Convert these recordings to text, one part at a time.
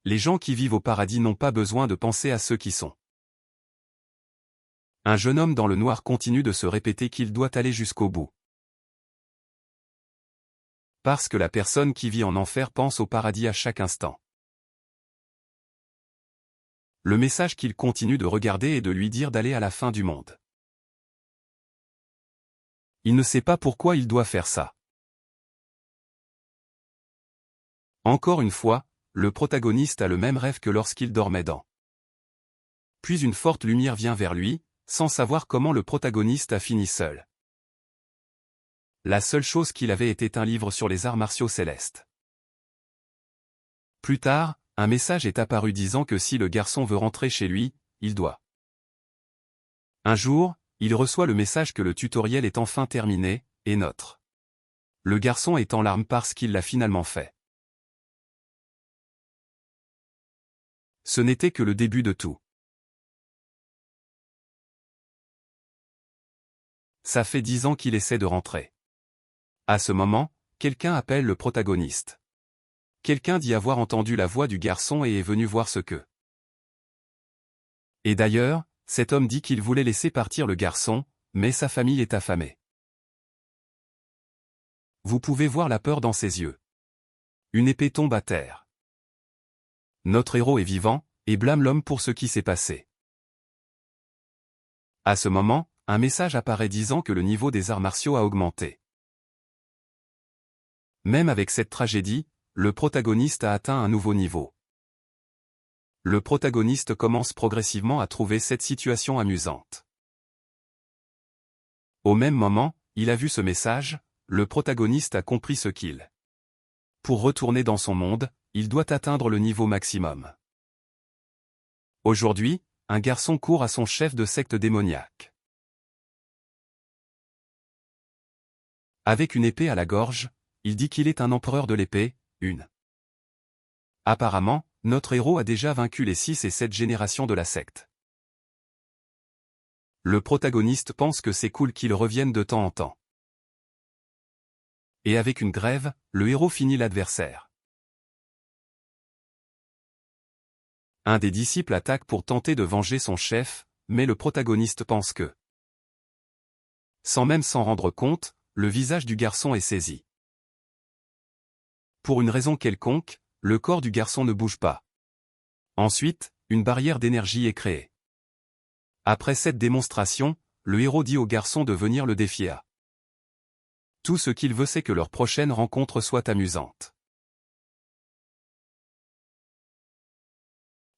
Les gens qui vivent au paradis n'ont pas besoin de penser à ceux qui sont. Un jeune homme dans le noir continue de se répéter qu'il doit aller jusqu'au bout. Parce que la personne qui vit en enfer pense au paradis à chaque instant. Le message qu'il continue de regarder est de lui dire d'aller à la fin du monde. Il ne sait pas pourquoi il doit faire ça. Encore une fois, le protagoniste a le même rêve que lorsqu'il dormait dans. Puis une forte lumière vient vers lui, sans savoir comment le protagoniste a fini seul. La seule chose qu'il avait était un livre sur les arts martiaux célestes. Plus tard, un message est apparu disant que si le garçon veut rentrer chez lui, il doit. Un jour, il reçoit le message que le tutoriel est enfin terminé, et notre. Le garçon est en larmes parce qu'il l'a finalement fait. Ce n'était que le début de tout. Ça fait 10 ans qu'il essaie de rentrer. À ce moment, quelqu'un appelle le protagoniste. Quelqu'un dit avoir entendu la voix du garçon et est venu voir ce que. Et d'ailleurs, cet homme dit qu'il voulait laisser partir le garçon, mais sa famille est affamée. Vous pouvez voir la peur dans ses yeux. Une épée tombe à terre. Notre héros est vivant, et blâme l'homme pour ce qui s'est passé. À ce moment, un message apparaît disant que le niveau des arts martiaux a augmenté. Même avec cette tragédie, le protagoniste a atteint un nouveau niveau. Le protagoniste commence progressivement à trouver cette situation amusante. Au même moment, il a vu ce message, le protagoniste a compris ce qu'il. Pour retourner dans son monde, il doit atteindre le niveau maximum. Aujourd'hui, un garçon court à son chef de secte démoniaque. Avec une épée à la gorge, il dit qu'il est un empereur de l'épée, une. Apparemment, notre héros a déjà vaincu les 6 et 7 générations de la secte. Le protagoniste pense que c'est cool qu'il revienne de temps en temps. Et avec une grève, le héros finit l'adversaire. Un des disciples attaque pour tenter de venger son chef, mais le protagoniste pense que. Sans même s'en rendre compte, le visage du garçon est saisi. Pour une raison quelconque, le corps du garçon ne bouge pas. Ensuite, une barrière d'énergie est créée. Après cette démonstration, le héros dit au garçon de venir le défier. Tout ce qu'il veut c'est que leur prochaine rencontre soit amusante.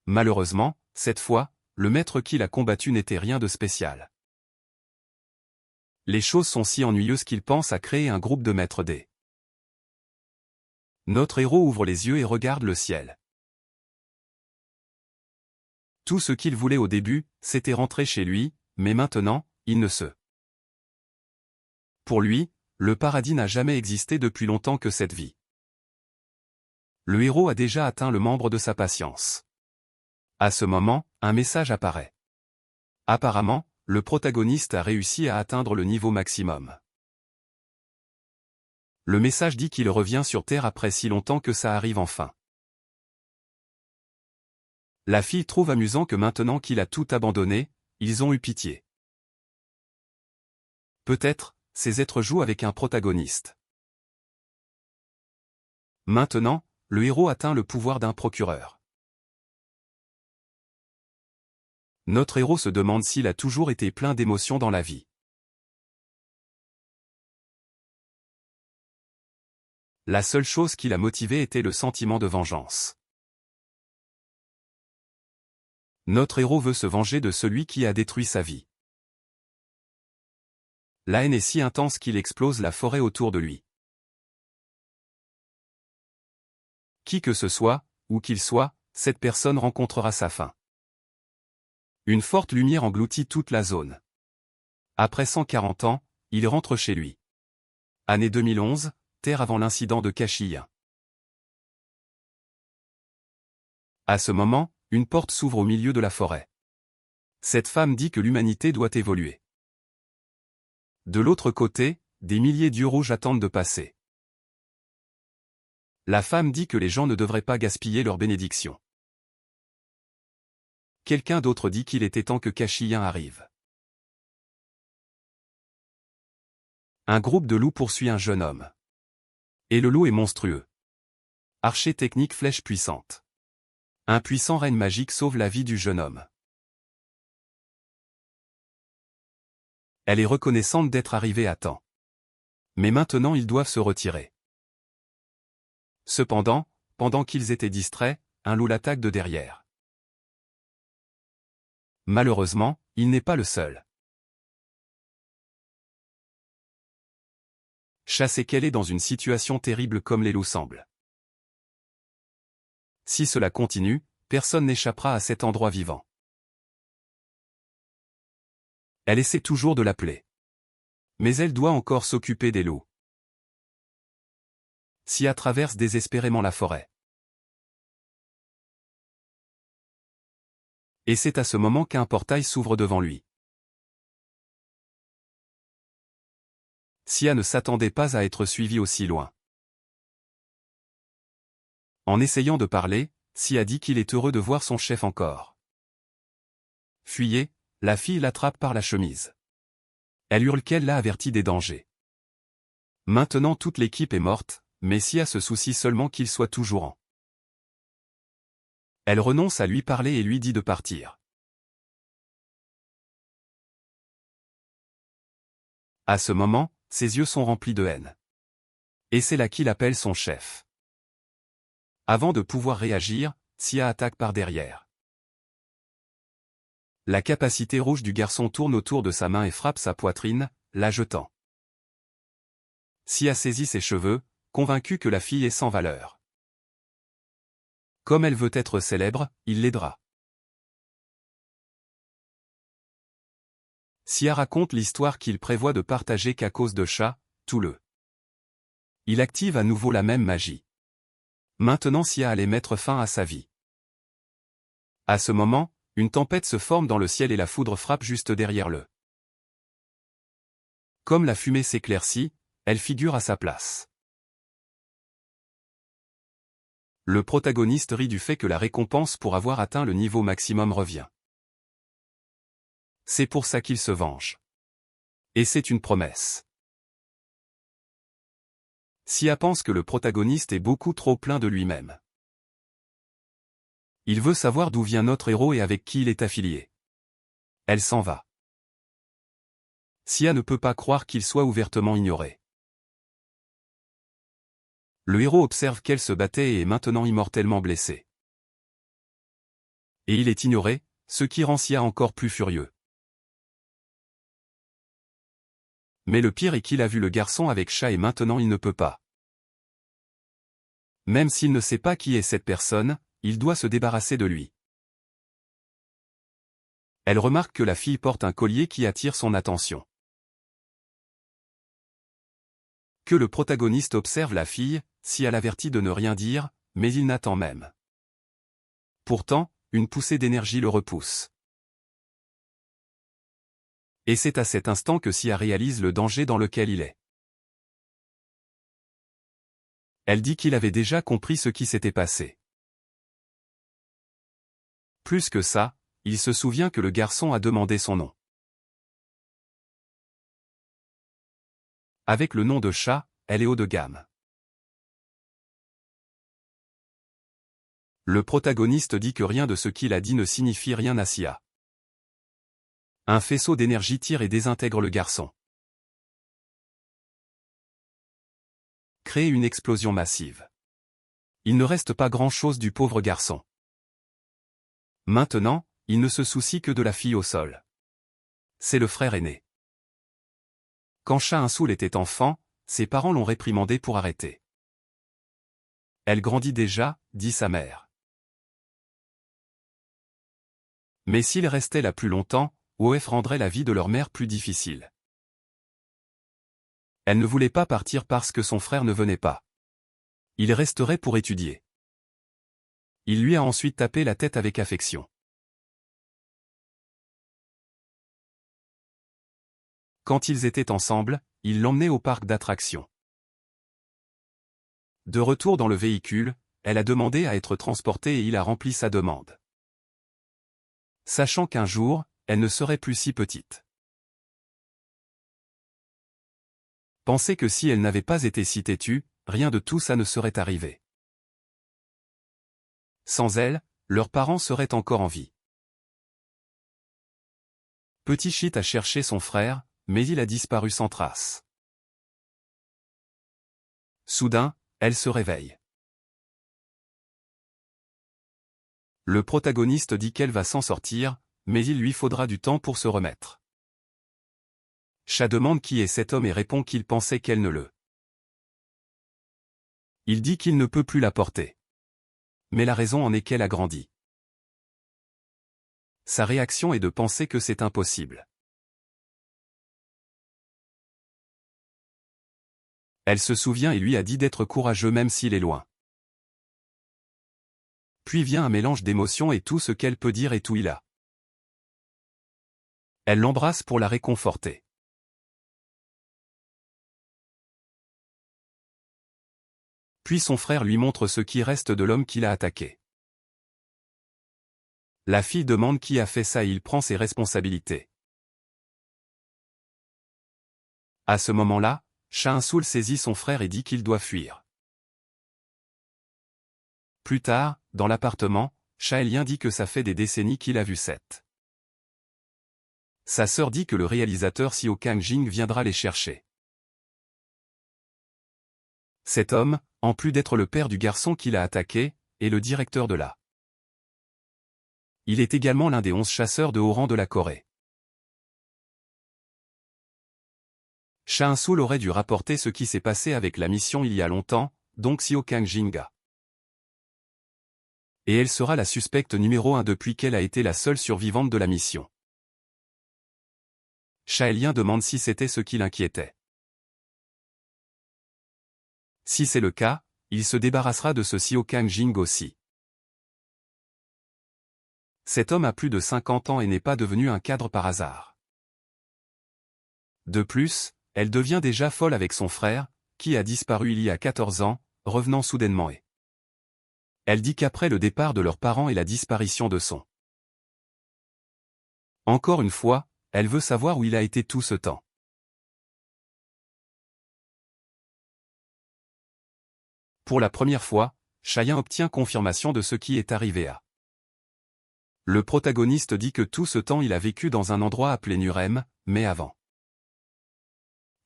Malheureusement, cette fois, le maître qu'il a combattu n'était rien de spécial. Les choses sont si ennuyeuses qu'il pense à créer un groupe de maîtres D. Notre héros ouvre les yeux et regarde le ciel. Tout ce qu'il voulait au début, c'était rentrer chez lui, mais maintenant, il ne se. Pour lui, le paradis n'a jamais existé depuis longtemps que cette vie. Le héros a déjà atteint le membre de sa patience. À ce moment, un message apparaît. Apparemment, le protagoniste a réussi à atteindre le niveau maximum. Le message dit qu'il revient sur Terre après si longtemps que ça arrive enfin. La fille trouve amusant que maintenant qu'il a tout abandonné, ils ont eu pitié. Peut-être, ces êtres jouent avec un protagoniste. Maintenant, le héros atteint le pouvoir d'un procureur. Notre héros se demande s'il a toujours été plein d'émotions dans la vie. La seule chose qui l'a motivé était le sentiment de vengeance. Notre héros veut se venger de celui qui a détruit sa vie. La haine est si intense qu'il explose la forêt autour de lui. Qui que ce soit, où qu'il soit, cette personne rencontrera sa fin. Une forte lumière engloutit toute la zone. Après 140 ans, il rentre chez lui. Année 2011, Terre avant l'incident de Kashyyyk. À ce moment, une porte s'ouvre au milieu de la forêt. Cette femme dit que l'humanité doit évoluer. De l'autre côté, des milliers d'yeux rouges attendent de passer. La femme dit que les gens ne devraient pas gaspiller leur bénédiction. quelqu'un d'autre dit qu'il était temps que Kashien arrive. Un groupe de loups poursuit un jeune homme. Et le loup est monstrueux. Archer technique flèche puissante. Un puissant règne magique sauve la vie du jeune homme. Elle est reconnaissante d'être arrivée à temps. Mais maintenant ils doivent se retirer. Cependant, pendant qu'ils étaient distraits, un loup l'attaque de derrière. Malheureusement, il n'est pas le seul. Chassez qu'elle est dans une situation terrible comme les loups semblent. Si cela continue, personne n'échappera à cet endroit vivant. Elle essaie toujours de l'appeler. Mais elle doit encore s'occuper des loups. Sia traverse désespérément la forêt. Et c'est à ce moment qu'un portail s'ouvre devant lui. Sia ne s'attendait pas à être suivie aussi loin. En essayant de parler, Sia dit qu'il est heureux de voir son chef encore. Fuyez, la fille l'attrape par la chemise. Elle hurle qu'elle l'a averti des dangers. Maintenant toute l'équipe est morte, mais Sia se soucie seulement qu'il soit toujours en. Elle renonce à lui parler et lui dit de partir. À ce moment, ses yeux sont remplis de haine. Et c'est là qu'il appelle son chef. Avant de pouvoir réagir, Sia attaque par derrière. La capacité rouge du garçon tourne autour de sa main et frappe sa poitrine, la jetant. Sia saisit ses cheveux, convaincue que la fille est sans valeur. Comme elle veut être célèbre, il l'aidera. Sia raconte l'histoire qu'il prévoit de partager qu'à cause de Chat, tout le. Il active à nouveau la même magie. Maintenant Sia allait mettre fin à sa vie. À ce moment, une tempête se forme dans le ciel et la foudre frappe juste derrière le. Comme la fumée s'éclaircit, elle figure à sa place. Le protagoniste rit du fait que la récompense pour avoir atteint le niveau maximum revient. C'est pour ça qu'il se venge. Et c'est une promesse. Sia pense que le protagoniste est beaucoup trop plein de lui-même. Il veut savoir d'où vient notre héros et avec qui il est affilié. Elle s'en va. Sia ne peut pas croire qu'il soit ouvertement ignoré. Le héros observe qu'elle se battait et est maintenant immortellement blessée. Et il est ignoré, ce qui rend Sia encore plus furieux. Mais le pire est qu'il a vu le garçon avec Chat et maintenant il ne peut pas. Même s'il ne sait pas qui est cette personne, il doit se débarrasser de lui. Elle remarque que la fille porte un collier qui attire son attention. Que le protagoniste observe la fille, Sia l'avertit de ne rien dire, mais il n'attend même. Pourtant, une poussée d'énergie le repousse. Et c'est à cet instant que Sia réalise le danger dans lequel il est. Elle dit qu'il avait déjà compris ce qui s'était passé. Plus que ça, il se souvient que le garçon a demandé son nom. Avec le nom de Chat, elle est haut de gamme. Le protagoniste dit que rien de ce qu'il a dit ne signifie rien à Sia. Un faisceau d'énergie tire et désintègre le garçon. Crée une explosion massive. Il ne reste pas grand-chose du pauvre garçon. Maintenant, il ne se soucie que de la fille au sol. C'est le frère aîné. Quand Chat Insoul était enfant, ses parents l'ont réprimandé pour arrêter. Elle grandit déjà, dit sa mère. Mais s'il restait là plus longtemps, OF rendrait la vie de leur mère plus difficile. Elle ne voulait pas partir parce que son frère ne venait pas. Il resterait pour étudier. Il lui a ensuite tapé la tête avec affection. Quand ils étaient ensemble, il l'emmenait au parc d'attractions. De retour dans le véhicule, elle a demandé à être transportée et il a rempli sa demande. sachant qu'un jour, elle ne serait plus si petite. Pensez que si elle n'avait pas été si têtue, rien de tout ça ne serait arrivé. Sans elle, leurs parents seraient encore en vie. Petit Chit a cherché son frère, mais il a disparu sans trace. Soudain, elle se réveille. Le protagoniste dit qu'elle va s'en sortir, mais il lui faudra du temps pour se remettre. Chat demande qui est cet homme et répond qu'il pensait qu'elle ne le. Il dit qu'il ne peut plus la porter. Mais la raison en est qu'elle a grandi. Sa réaction est de penser que c'est impossible. Elle se souvient et lui a dit d'être courageux même s'il est loin. Puis vient un mélange d'émotions et tout ce qu'elle peut dire et tout il a. Elle l'embrasse pour la réconforter. Puis son frère lui montre ce qui reste de l'homme qui l'a attaqué. La fille demande qui a fait ça et il prend ses responsabilités. À ce moment-là, Shah Insoul saisit son frère et dit qu'il doit fuir. Plus tard, dans l'appartement, Shaelien dit que ça fait des décennies qu'il a vu Seth. Sa sœur dit que le réalisateur Seo Kang-jin viendra les chercher. Cet homme, en plus d'être le père du garçon qui l'a attaqué, est le directeur de la. Il est également l'un des 11 chasseurs de haut rang de la Corée. Shah Insoul aurait dû rapporter ce qui s'est passé avec la mission il y a longtemps, donc Seo Kang-jinga. Et elle sera la suspecte numéro 1 depuis qu'elle a été la seule survivante de la mission. Shaelien demande si c'était ce qui l'inquiétait. Si c'est le cas, il se débarrassera de ce Seo Kang-jing aussi. Cet homme a plus de 50 ans et n'est pas devenu un cadre par hasard. De plus, elle devient déjà folle avec son frère, qui a disparu il y a 14 ans, revenant soudainement et. Elle dit qu'après le départ de leurs parents et la disparition de son. Encore une fois, elle veut savoir où il a été tout ce temps. Pour la première fois, Shaelien obtient confirmation de ce qui est arrivé à. Le protagoniste dit que tout ce temps il a vécu dans un endroit appelé Nurem, mais avant.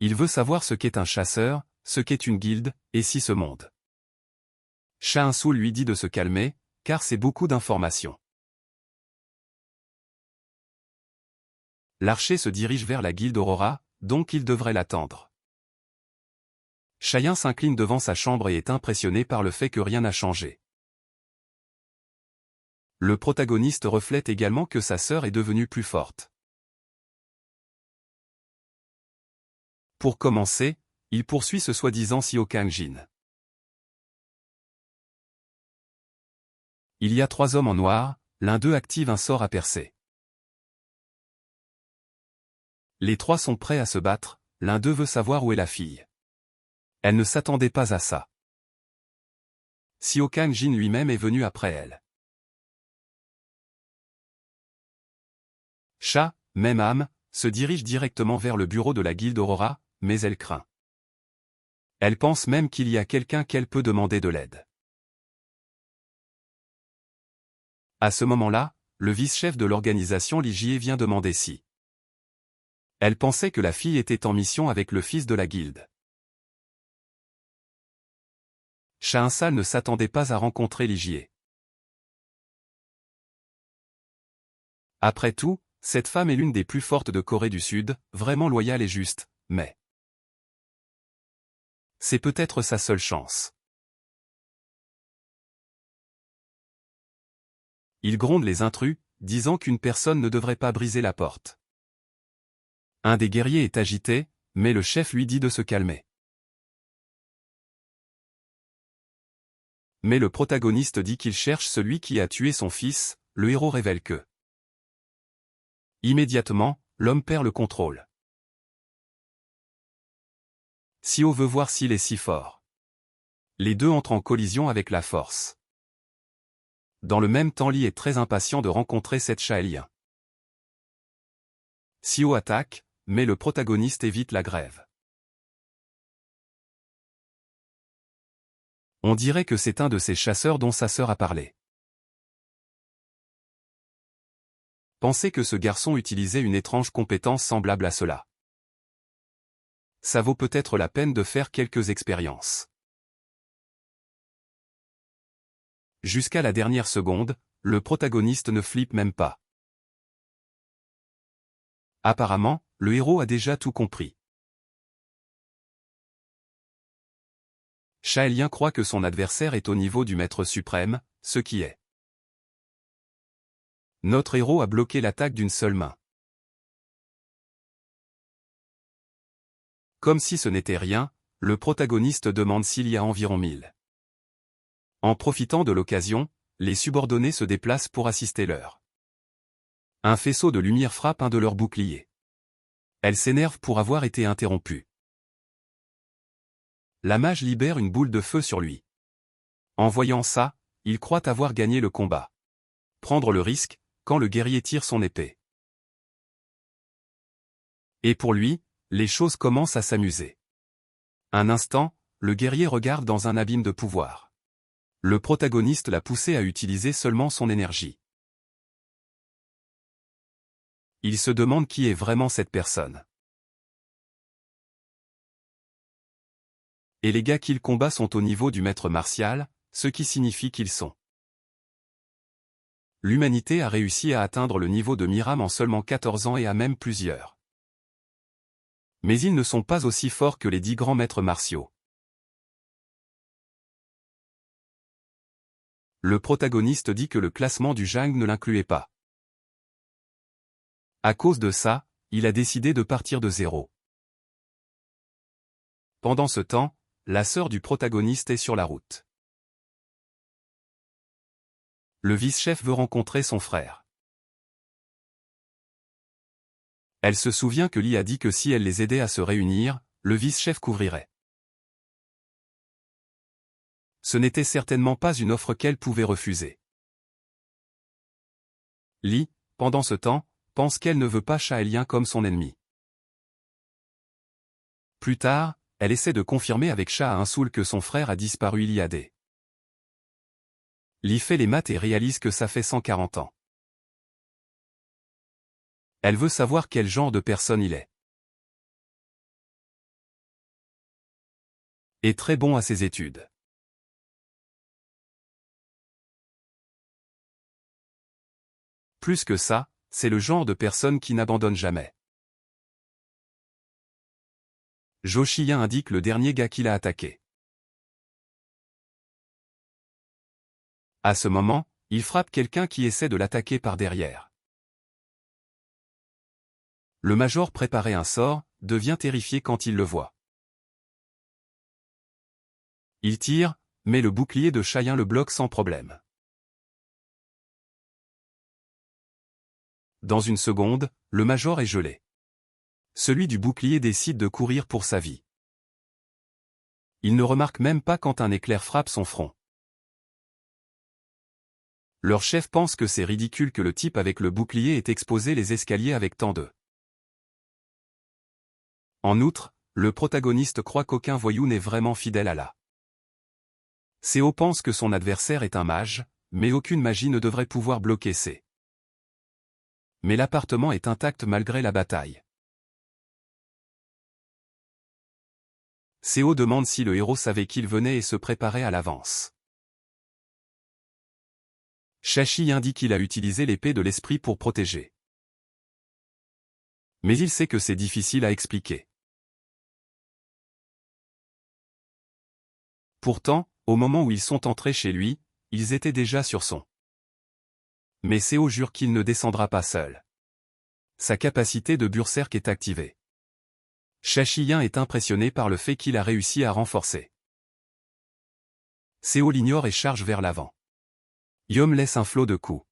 Il veut savoir ce qu'est un chasseur, ce qu'est une guilde, et si ce monde. Shah Insoul lui dit de se calmer, car c'est beaucoup d'informations. L'archer se dirige vers la guilde Aurora, donc il devrait l'attendre. Shaelien s'incline devant sa chambre et est impressionné par le fait que rien n'a changé. Le protagoniste reflète également que sa sœur est devenue plus forte. Pour commencer, il poursuit ce soi-disant Seo Kang-jin. Il y a 3 hommes en noir, l'un d'eux active un sort à percer. Les 3 sont prêts à se battre, l'un d'eux veut savoir où est la fille. Elle ne s'attendait pas à ça. Seo Kang-jin lui-même est venu après elle. Shah, même âme, se dirige directement vers le bureau de la guilde Aurora, mais elle craint. Elle pense même qu'il y a quelqu'un qu'elle peut demander de l'aide. À ce moment-là, le vice-chef de l'organisation Lee Jie vient demander si. Elle pensait que la fille était en mission avec le fils de la guilde. Shah Insoul ne s'attendait pas à rencontrer Lee Jie. Après tout, cette femme est l'une des plus fortes de Corée du Sud, vraiment loyale et juste, mais. C'est peut-être sa seule chance. Il gronde les intrus, disant qu'une personne ne devrait pas briser la porte. Un des guerriers est agité, mais le chef lui dit de se calmer. Mais le protagoniste dit qu'il cherche celui qui a tué son fils, le héros révèle que. Immédiatement, l'homme perd le contrôle. Seo veut voir s'il est si fort. Les deux entrent en collision avec la force. Dans le même temps, Lee est très impatient de rencontrer cette Shaelien. Seo attaque, mais le protagoniste évite la grève. On dirait que c'est un de ces chasseurs dont sa sœur a parlé. Pensez que ce garçon utilisait une étrange compétence semblable à cela. Ça vaut peut-être la peine de faire quelques expériences. Jusqu'à la dernière seconde, le protagoniste ne flippe même pas. Apparemment, le héros a déjà tout compris. Shaelien croit que son adversaire est au niveau du maître suprême, ce qui est. Notre héros a bloqué l'attaque d'une seule main. Comme si ce n'était rien, le protagoniste demande s'il y a environ 1000. En profitant de l'occasion, les subordonnés se déplacent pour assister leur. Un faisceau de lumière frappe un de leurs boucliers. Elle s'énerve pour avoir été interrompue. La mage libère une boule de feu sur lui. En voyant ça, il croit avoir gagné le combat. Prendre le risque, quand le guerrier tire son épée. Et pour lui, les choses commencent à s'amuser. Un instant, le guerrier regarde dans un abîme de pouvoir. Le protagoniste l'a poussé à utiliser seulement son énergie. Il se demande qui est vraiment cette personne. Et les gars qu'il combat sont au niveau du maître martial, ce qui signifie qu'ils sont. L'humanité a réussi à atteindre le niveau de Miram en seulement 14 ans et a même plusieurs. Mais ils ne sont pas aussi forts que les 10 grands maîtres martiaux. Le protagoniste dit que le classement du jungle ne l'incluait pas. À cause de ça, il a décidé de partir de zéro. Pendant ce temps, la sœur du protagoniste est sur la route. Le vice-chef veut rencontrer son frère. Elle se souvient que Lee a dit que si elle les aidait à se réunir, le vice-chef couvrirait. Ce n'était certainement pas une offre qu'elle pouvait refuser. Lee, pendant ce temps, pense qu'elle ne veut pas Shaelien comme son ennemi. Plus tard, elle essaie de confirmer avec Shah Insoul que son frère a disparu il y a des. Lee fait les maths et réalise que ça fait 140 ans. Elle veut savoir quel genre de personne il est. Et très bon à ses études. Plus que ça, c'est le genre de personne qui n'abandonne jamais. Joshia indique le dernier gars qu'il a attaqué. À ce moment, il frappe quelqu'un qui essaie de l'attaquer par derrière. Le major préparait un sort, devient terrifié quand il le voit. Il tire, mais le bouclier de Shaelien le bloque sans problème. Dans une seconde, le major est gelé. Celui du bouclier décide de courir pour sa vie. Il ne remarque même pas quand un éclair frappe son front. Leur chef pense que c'est ridicule que le type avec le bouclier ait exposé les escaliers avec tant de. En outre, le protagoniste croit qu'aucun voyou n'est vraiment fidèle à la. Seo pense que son adversaire est un mage, mais aucune magie ne devrait pouvoir bloquer ses. Mais l'appartement est intact malgré la bataille. Seo demande si le héros savait qu'il venait et se préparait à l'avance. Shashi indique qu'il a utilisé l'épée de l'esprit pour protéger. Mais il sait que c'est difficile à expliquer. Pourtant, au moment où ils sont entrés chez lui, ils étaient déjà sur son. Mais Seo jure qu'il ne descendra pas seul. Sa capacité de berserk est activée. Shashien est impressionné par le fait qu'il a réussi à renforcer. Seo l'ignore et charge vers l'avant. Yom laisse un flot de coups.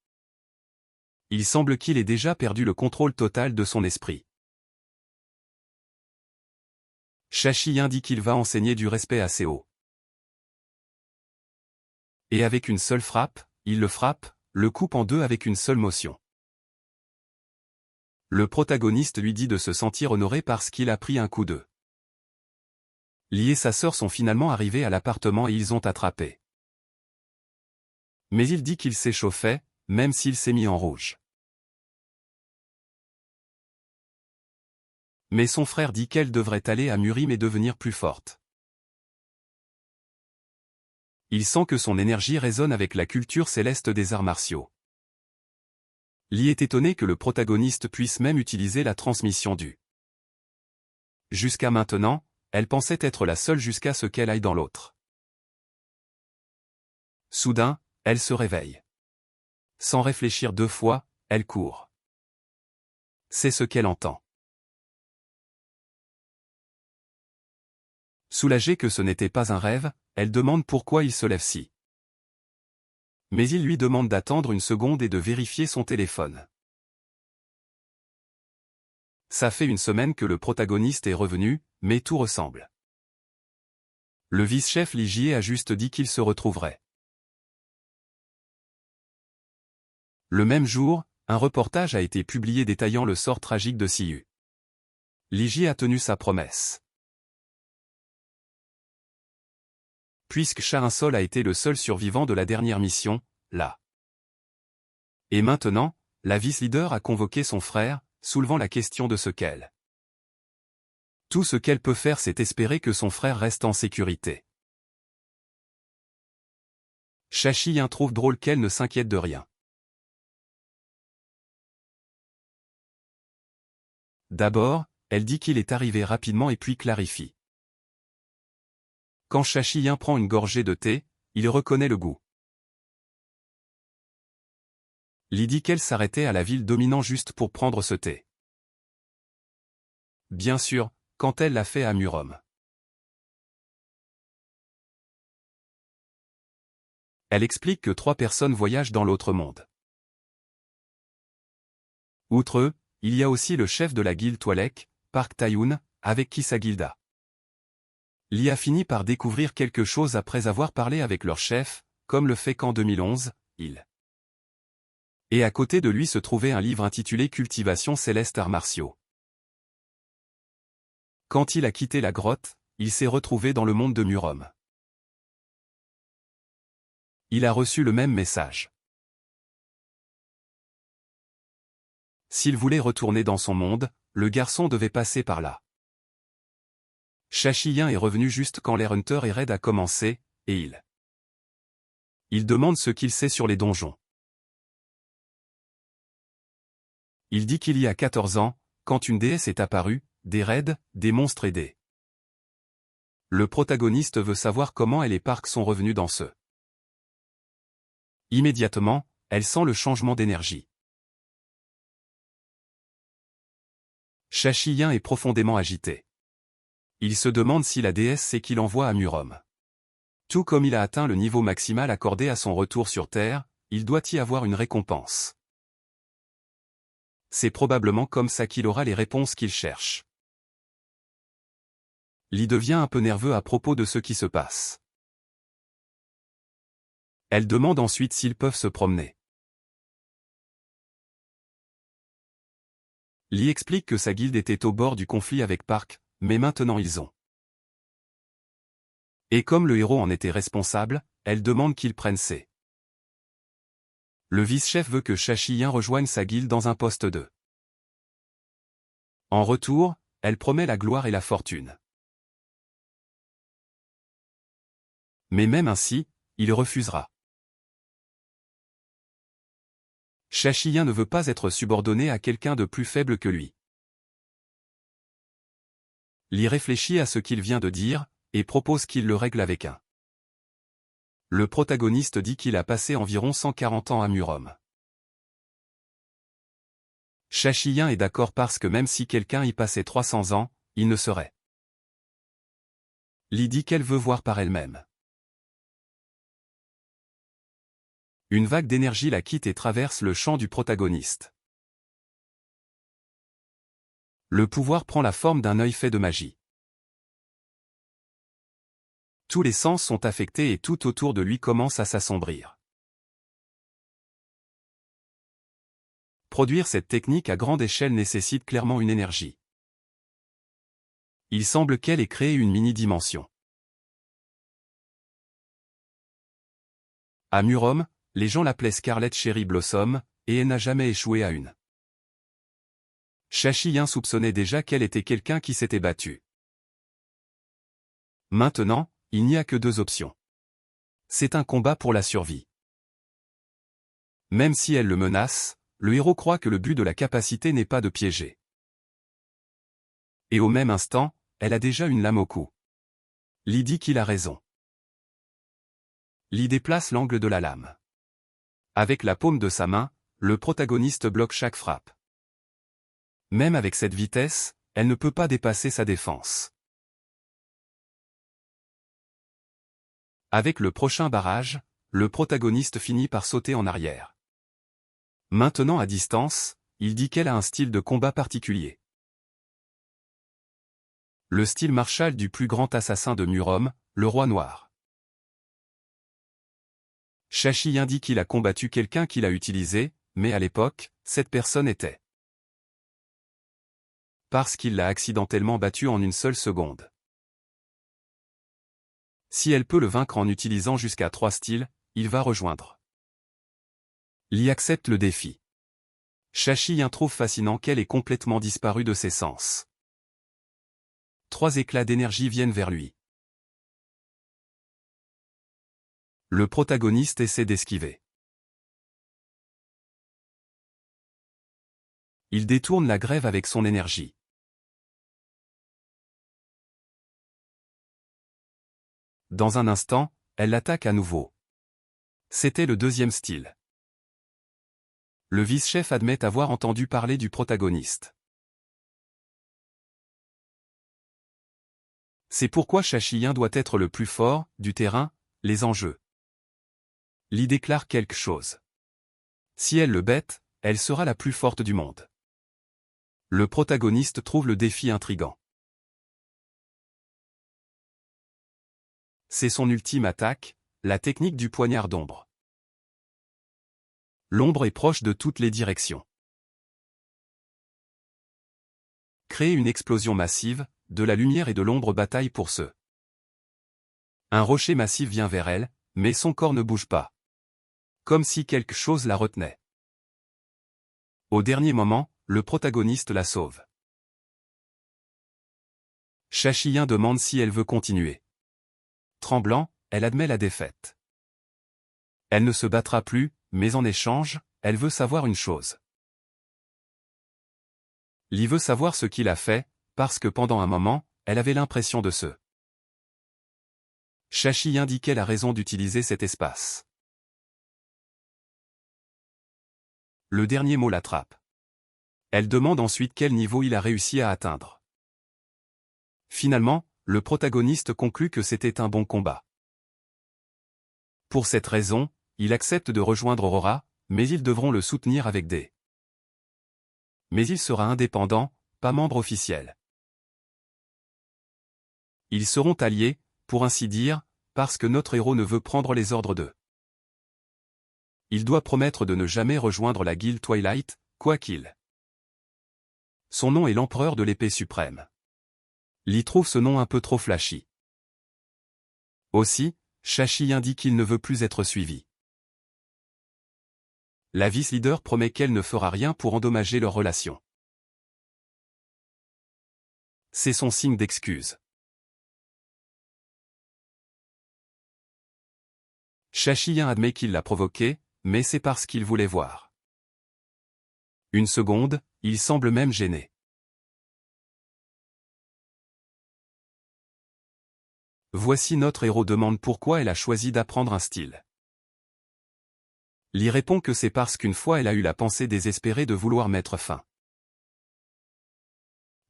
Il semble qu'il ait déjà perdu le contrôle total de son esprit. Shashien dit qu'il va enseigner du respect à Seo. Et avec une seule frappe, il le frappe, le coupe en deux avec une seule motion. Le protagoniste lui dit de se sentir honoré parce qu'il a pris un coup d'eux. Lee et sa sœur sont finalement arrivés à l'appartement et ils ont attrapé. Mais il dit qu'il s'échauffait, même s'il s'est mis en rouge. Mais son frère dit qu'elle devrait aller à Murim et devenir plus forte. Il sent que son énergie résonne avec la culture céleste des arts martiaux. Lee est étonné que le protagoniste puisse même utiliser la transmission du. Jusqu'à maintenant, elle pensait être la seule jusqu'à ce qu'elle aille dans l'autre. Soudain, elle se réveille. Sans réfléchir deux fois, elle court. C'est ce qu'elle entend. Soulagée que ce n'était pas un rêve, elle demande pourquoi il se lève si. Mais il lui demande d'attendre une seconde et de vérifier son téléphone. Ça fait une semaine que le protagoniste est revenu, mais tout ressemble. Le vice-chef Ligier a juste dit qu'il se retrouverait. Le même jour, un reportage a été publié détaillant le sort tragique de Siyu. Ligier a tenu sa promesse. Puisque Charinsol a été le seul survivant de la dernière mission, là. Et maintenant, la vice-leader a convoqué son frère, soulevant la question de ce qu'elle. Tout ce qu'elle peut faire, c'est espérer que son frère reste en sécurité. Chachi trouve drôle qu'elle ne s'inquiète de rien. D'abord, elle dit qu'il est arrivé rapidement et puis clarifie. Quand Chachi prend une gorgée de thé, il reconnaît le goût. Lee dit qu'elle s'arrêtait à la ville dominant juste pour prendre ce thé. Bien sûr, quand elle l'a fait à Murom. Elle explique que 3 personnes voyagent dans l'autre monde. Outre eux, il y a aussi le chef de la guilde Toilek, Park Tae-yoon, avec qui sa guilda. Lee a fini par découvrir quelque chose après avoir parlé avec leur chef, comme le fait qu'en 2011, il. Et à côté de lui se trouvait un livre intitulé Cultivation céleste arts martiaux. Quand il a quitté la grotte, il s'est retrouvé dans le monde de Murom. Il a reçu le même message. S'il voulait retourner dans son monde, le garçon devait passer par là. Chachi est revenu juste quand l'Air Hunter et Raid a commencé, et il demande ce qu'il sait sur les donjons. Il dit qu'il y a 14 ans, quand une déesse est apparue, des raids, des monstres et des. Le protagoniste veut savoir comment elle et Park sont revenus dans ce. Immédiatement, elle sent le changement d'énergie. Chachi est profondément agité. Il se demande si la déesse sait qu'il envoie à Murom. Tout comme il a atteint le niveau maximal accordé à son retour sur Terre, il doit y avoir une récompense. C'est probablement comme ça qu'il aura les réponses qu'il cherche. Lee devient un peu nerveux à propos de ce qui se passe. Elle demande ensuite s'ils peuvent se promener. Lee explique que sa guilde était au bord du conflit avec Park, mais maintenant ils ont. Et comme le héros en était responsable, elle demande qu'il prenne ses. Le vice-chef veut que Chachi rejoigne sa guilde dans un poste 2. En retour, elle promet la gloire et la fortune. Mais même ainsi, il refusera. Chachi ne veut pas être subordonné à quelqu'un de plus faible que lui. Lee réfléchit à ce qu'il vient de dire, et propose qu'il le règle avec un. Le protagoniste dit qu'il a passé environ 140 ans à Murom. Chachi est d'accord parce que même si quelqu'un y passait 300 ans, il ne serait. Lee dit qu'elle veut voir par elle-même. Une vague d'énergie la quitte et traverse le champ du protagoniste. Le pouvoir prend la forme d'un œil fait de magie. Tous les sens sont affectés et tout autour de lui commence à s'assombrir. Produire cette technique à grande échelle nécessite clairement une énergie. Il semble qu'elle ait créé une mini-dimension. À Murom, les gens l'appelaient Scarlet Cherry Blossom, et elle n'a jamais échoué à une. Shashi soupçonnait déjà qu'elle était quelqu'un qui s'était battu. Maintenant, il n'y a que deux options. C'est un combat pour la survie. Même si elle le menace, le héros croit que le but de la capacité n'est pas de piéger. Et au même instant, elle a déjà une lame au cou. Lee dit qu'il a raison. Lee déplace l'angle de la lame. Avec la paume de sa main, le protagoniste bloque chaque frappe. Même avec cette vitesse, elle ne peut pas dépasser sa défense. Avec le prochain barrage, le protagoniste finit par sauter en arrière. Maintenant à distance, il dit qu'elle a un style de combat particulier. Le style martial du plus grand assassin de Murom, le roi noir. Shashi dit qu'il a combattu quelqu'un qui l'a utilisé, mais à l'époque, cette personne était. Parce qu'il l'a accidentellement battu en une seule seconde. Si elle peut le vaincre en utilisant jusqu'à 3 styles, il va rejoindre. Lee accepte le défi. Shashi trouve fascinant qu'elle ait complètement disparu de ses sens. 3 éclats d'énergie viennent vers lui. Le protagoniste essaie d'esquiver. Il détourne la grève avec son énergie. Dans un instant, elle l'attaque à nouveau. C'était le deuxième style. Le vice-chef admet avoir entendu parler du protagoniste. C'est pourquoi Shashi doit être le plus fort, du terrain, les enjeux. Lee déclare quelque chose. Si elle le bête, elle sera la plus forte du monde. Le protagoniste trouve le défi intrigant. C'est son ultime attaque, la technique du poignard d'ombre. L'ombre est proche de toutes les directions. Crée une explosion massive, de la lumière et de l'ombre bataillent pour ce. Un rocher massif vient vers elle, mais son corps ne bouge pas. Comme si quelque chose la retenait. Au dernier moment, le protagoniste la sauve. Shashi demande si elle veut continuer. Tremblant, elle admet la défaite. Elle ne se battra plus, mais en échange, elle veut savoir une chose. Lee veut savoir ce qu'il a fait, parce que pendant un moment, elle avait l'impression de se. Shashi indiquait la raison d'utiliser cet espace. Le dernier mot l'attrape. Elle demande ensuite quel niveau il a réussi à atteindre. Finalement, le protagoniste conclut que c'était un bon combat. Pour cette raison, il accepte de rejoindre Aurora, mais ils devront le soutenir avec des. Mais il sera indépendant, pas membre officiel. Ils seront alliés, pour ainsi dire, parce que notre héros ne veut prendre les ordres d'eux. Il doit promettre de ne jamais rejoindre la Guilde Twilight, quoi qu'il. Son nom est l'empereur de l'épée suprême. Lee trouve ce nom un peu trop flashy. Aussi, Shashi dit qu'il ne veut plus être suivi. La vice-leader promet qu'elle ne fera rien pour endommager leur relation. C'est son signe d'excuse. Shashi admet qu'il l'a provoqué, mais c'est parce qu'il voulait voir. Une seconde, il semble même gêné. Voici notre héros demande pourquoi elle a choisi d'apprendre un style. Lee répond que c'est parce qu'une fois elle a eu la pensée désespérée de vouloir mettre fin.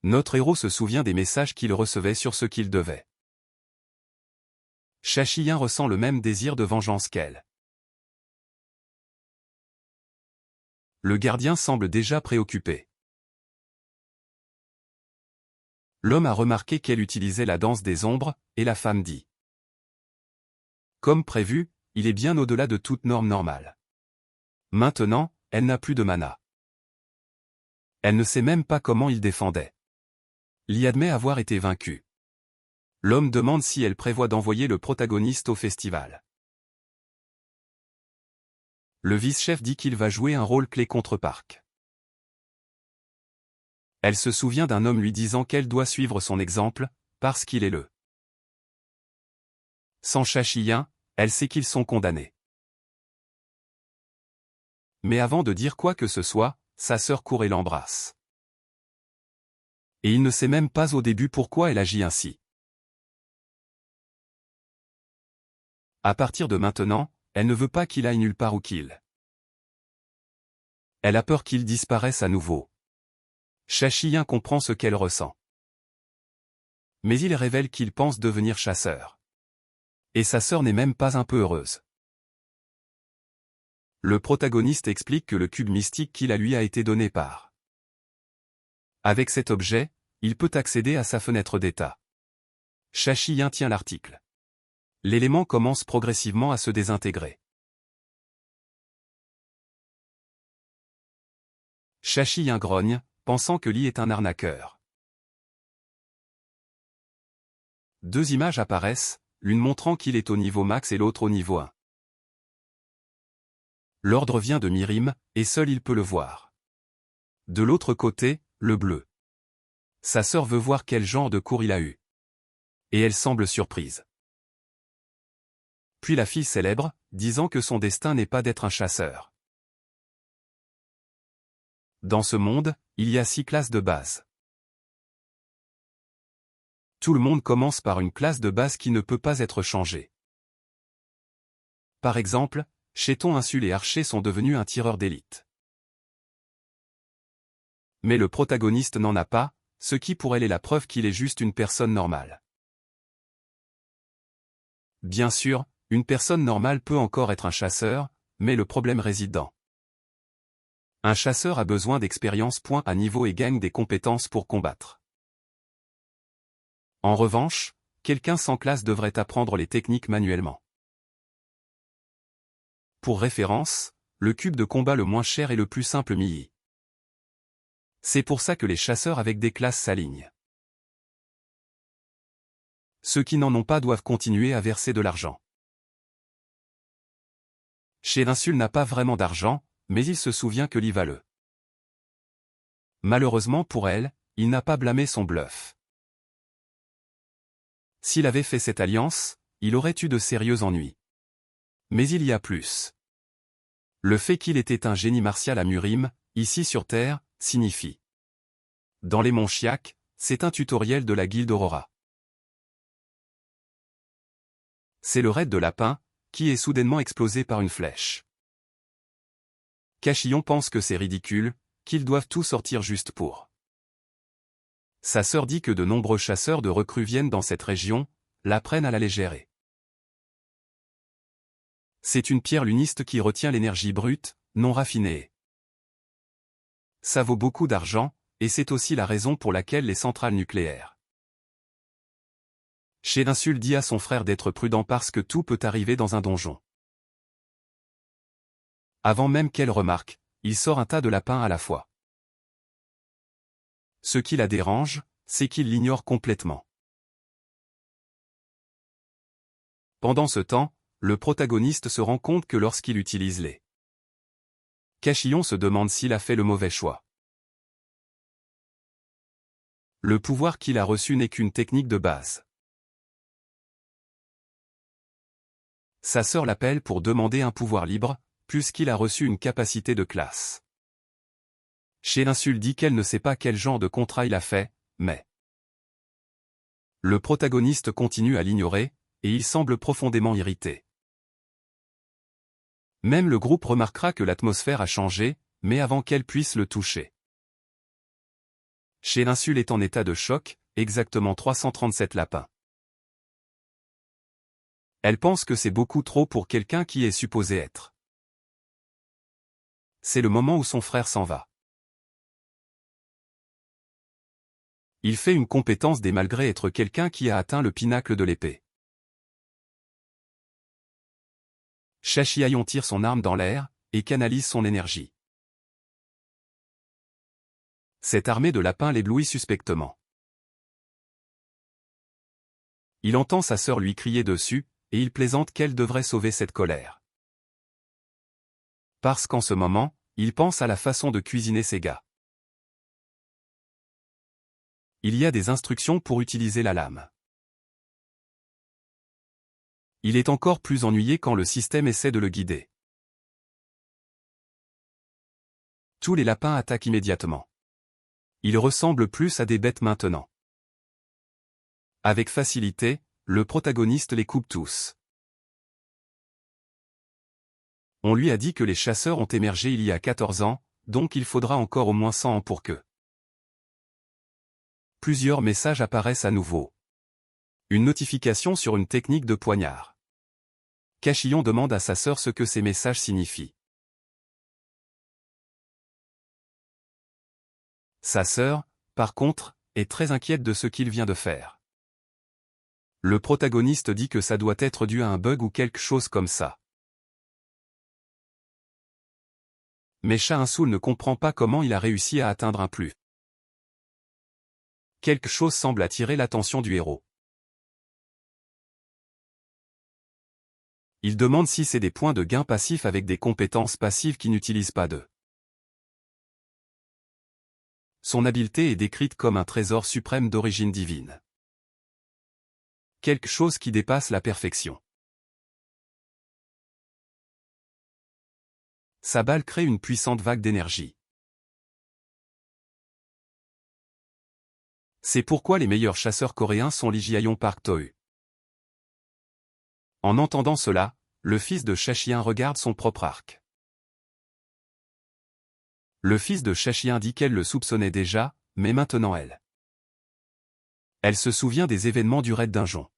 Notre héros se souvient des messages qu'il recevait sur ce qu'il devait. Shashi ressent le même désir de vengeance qu'elle. Le gardien semble déjà préoccupé. L'homme a remarqué qu'elle utilisait la danse des ombres, et la femme dit. Comme prévu, il est bien au-delà de toute norme normale. Maintenant, elle n'a plus de mana. Elle ne sait même pas comment il défendait. Li admet avoir été vaincu. L'homme demande si elle prévoit d'envoyer le protagoniste au festival. Le vice-chef dit qu'il va jouer un rôle clé contre Park. Elle se souvient d'un homme lui disant qu'elle doit suivre son exemple, parce qu'il est le. Sans Chachiyin, elle sait qu'ils sont condamnés. Mais avant de dire quoi que ce soit, sa sœur court et l'embrasse. Et il ne sait même pas au début pourquoi elle agit ainsi. À partir de maintenant, elle ne veut pas qu'il aille nulle part ou qu'il. Elle a peur qu'il disparaisse à nouveau. Chachiyin comprend ce qu'elle ressent. Mais il révèle qu'il pense devenir chasseur. Et sa sœur n'est même pas un peu heureuse. Le protagoniste explique que le cube mystique qu'il a lui a été donné par. Avec cet objet, il peut accéder à sa fenêtre d'état. Chachiyin tient l'article. L'élément commence progressivement à se désintégrer. Chachiyin grogne, pensant que Li est un arnaqueur. Deux images apparaissent, l'une montrant qu'il est au niveau max et l'autre au niveau 1. L'ordre vient de Mirim, et seul il peut le voir. De l'autre côté, le bleu. Sa sœur veut voir quel genre de cours il a eu. Et elle semble surprise. Puis la fille célèbre, disant que son destin n'est pas d'être un chasseur. Dans ce monde, il y a 6 classes de base. Tout le monde commence par une classe de base qui ne peut pas être changée. Par exemple, Chéton Insul et Archer sont devenus un tireur d'élite. Mais le protagoniste n'en a pas, ce qui pour elle est la preuve qu'il est juste une personne normale. Bien sûr, une personne normale peut encore être un chasseur, mais le problème réside dans. Un chasseur a besoin d'expérience point à niveau et gagne des compétences pour combattre. En revanche, quelqu'un sans classe devrait apprendre les techniques manuellement. Pour référence, le cube de combat le moins cher est le plus simple Mii. C'est pour ça que les chasseurs avec des classes s'alignent. Ceux qui n'en ont pas doivent continuer à verser de l'argent. Insul n'a pas vraiment d'argent, mais il se souvient que Li va le. Malheureusement pour elle, il n'a pas blâmé son bluff. S'il avait fait cette alliance, il aurait eu de sérieux ennuis. Mais il y a plus. Le fait qu'il était un génie martial à Murim, ici sur Terre, signifie. Dans les monts Chiak, c'est un tutoriel de la guilde Aurora. C'est le raid de lapin, qui est soudainement explosé par une flèche. Cachillon pense que c'est ridicule, qu'ils doivent tout sortir juste pour. Sa sœur dit que de nombreux chasseurs de recrues viennent dans cette région, la prennent à la légère et. C'est une pierre luniste qui retient l'énergie brute, non raffinée. Ça vaut beaucoup d'argent, et c'est aussi la raison pour laquelle les centrales nucléaires. Insul dit à son frère d'être prudent parce que tout peut arriver dans un donjon. Avant même qu'elle remarque, il sort un tas de lapins à la fois. Ce qui la dérange, c'est qu'il l'ignore complètement. Pendant ce temps, le protagoniste se rend compte que lorsqu'il utilise les Cachillon se demande s'il a fait le mauvais choix. Le pouvoir qu'il a reçu n'est qu'une technique de base. Sa sœur l'appelle pour demander un pouvoir libre, puisqu'il a reçu une capacité de classe. Insul dit qu'elle ne sait pas quel genre de contrat il a fait, mais. Le protagoniste continue à l'ignorer, et il semble profondément irrité. Même le groupe remarquera que l'atmosphère a changé, mais avant qu'elle puisse le toucher. Insul est en état de choc, exactement 337 lapins. Elle pense que c'est beaucoup trop pour quelqu'un qui est supposé être. C'est le moment où son frère s'en va. Il fait une compétence des malgré être quelqu'un qui a atteint le pinacle de l'épée. Chachiayon tire son arme dans l'air, et canalise son énergie. Cette armée de lapins l'éblouit suspectement. Il entend sa sœur lui crier dessus, et il plaisante qu'elle devrait sauver cette colère. Parce qu'en ce moment, il pense à la façon de cuisiner ses gars. Il y a des instructions pour utiliser la lame. Il est encore plus ennuyé quand le système essaie de le guider. Tous les lapins attaquent immédiatement. Ils ressemblent plus à des bêtes maintenant. Avec facilité, le protagoniste les coupe tous. On lui a dit que les chasseurs ont émergé il y a 14 ans, donc il faudra encore au moins 100 ans pour que. Plusieurs messages apparaissent à nouveau. Une notification sur une technique de poignard. Cachillon demande à sa sœur ce que ces messages signifient. Sa sœur, par contre, est très inquiète de ce qu'il vient de faire. Le protagoniste dit que ça doit être dû à un bug ou quelque chose comme ça. Mais Shahinsoul ne comprend pas comment il a réussi à atteindre un plus. Quelque chose semble attirer l'attention du héros. Il demande si c'est des points de gain passifs avec des compétences passives qui n'utilisent pas de. Son habileté est décrite comme un trésor suprême d'origine divine. Quelque chose qui dépasse la perfection. Sa balle crée une puissante vague d'énergie. C'est pourquoi les meilleurs chasseurs coréens sont Lee Jae-yong Park To-eu. En entendant cela, le fils de Shachien regarde son propre arc. Le fils de Shachien dit qu'elle le soupçonnait déjà, mais maintenant elle. Elle se souvient des événements du raid Dungeon.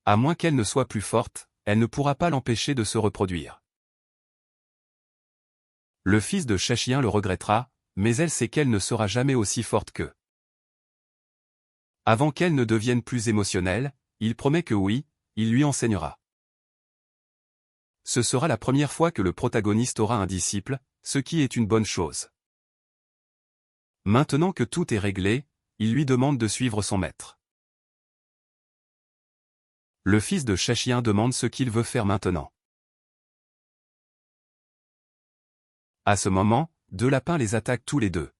À moins qu'elle ne soit plus forte, elle ne pourra pas l'empêcher de se reproduire. Le fils de Shachien le regrettera, mais elle sait qu'elle ne sera jamais aussi forte que. Avant qu'elle ne devienne plus émotionnelle, il promet que oui, il lui enseignera. Ce sera la première fois que le protagoniste aura un disciple, ce qui est une bonne chose. Maintenant que tout est réglé, il lui demande de suivre son maître. Le fils de Shachien demande ce qu'il veut faire maintenant. À ce moment, deux lapins les attaquent tous les deux.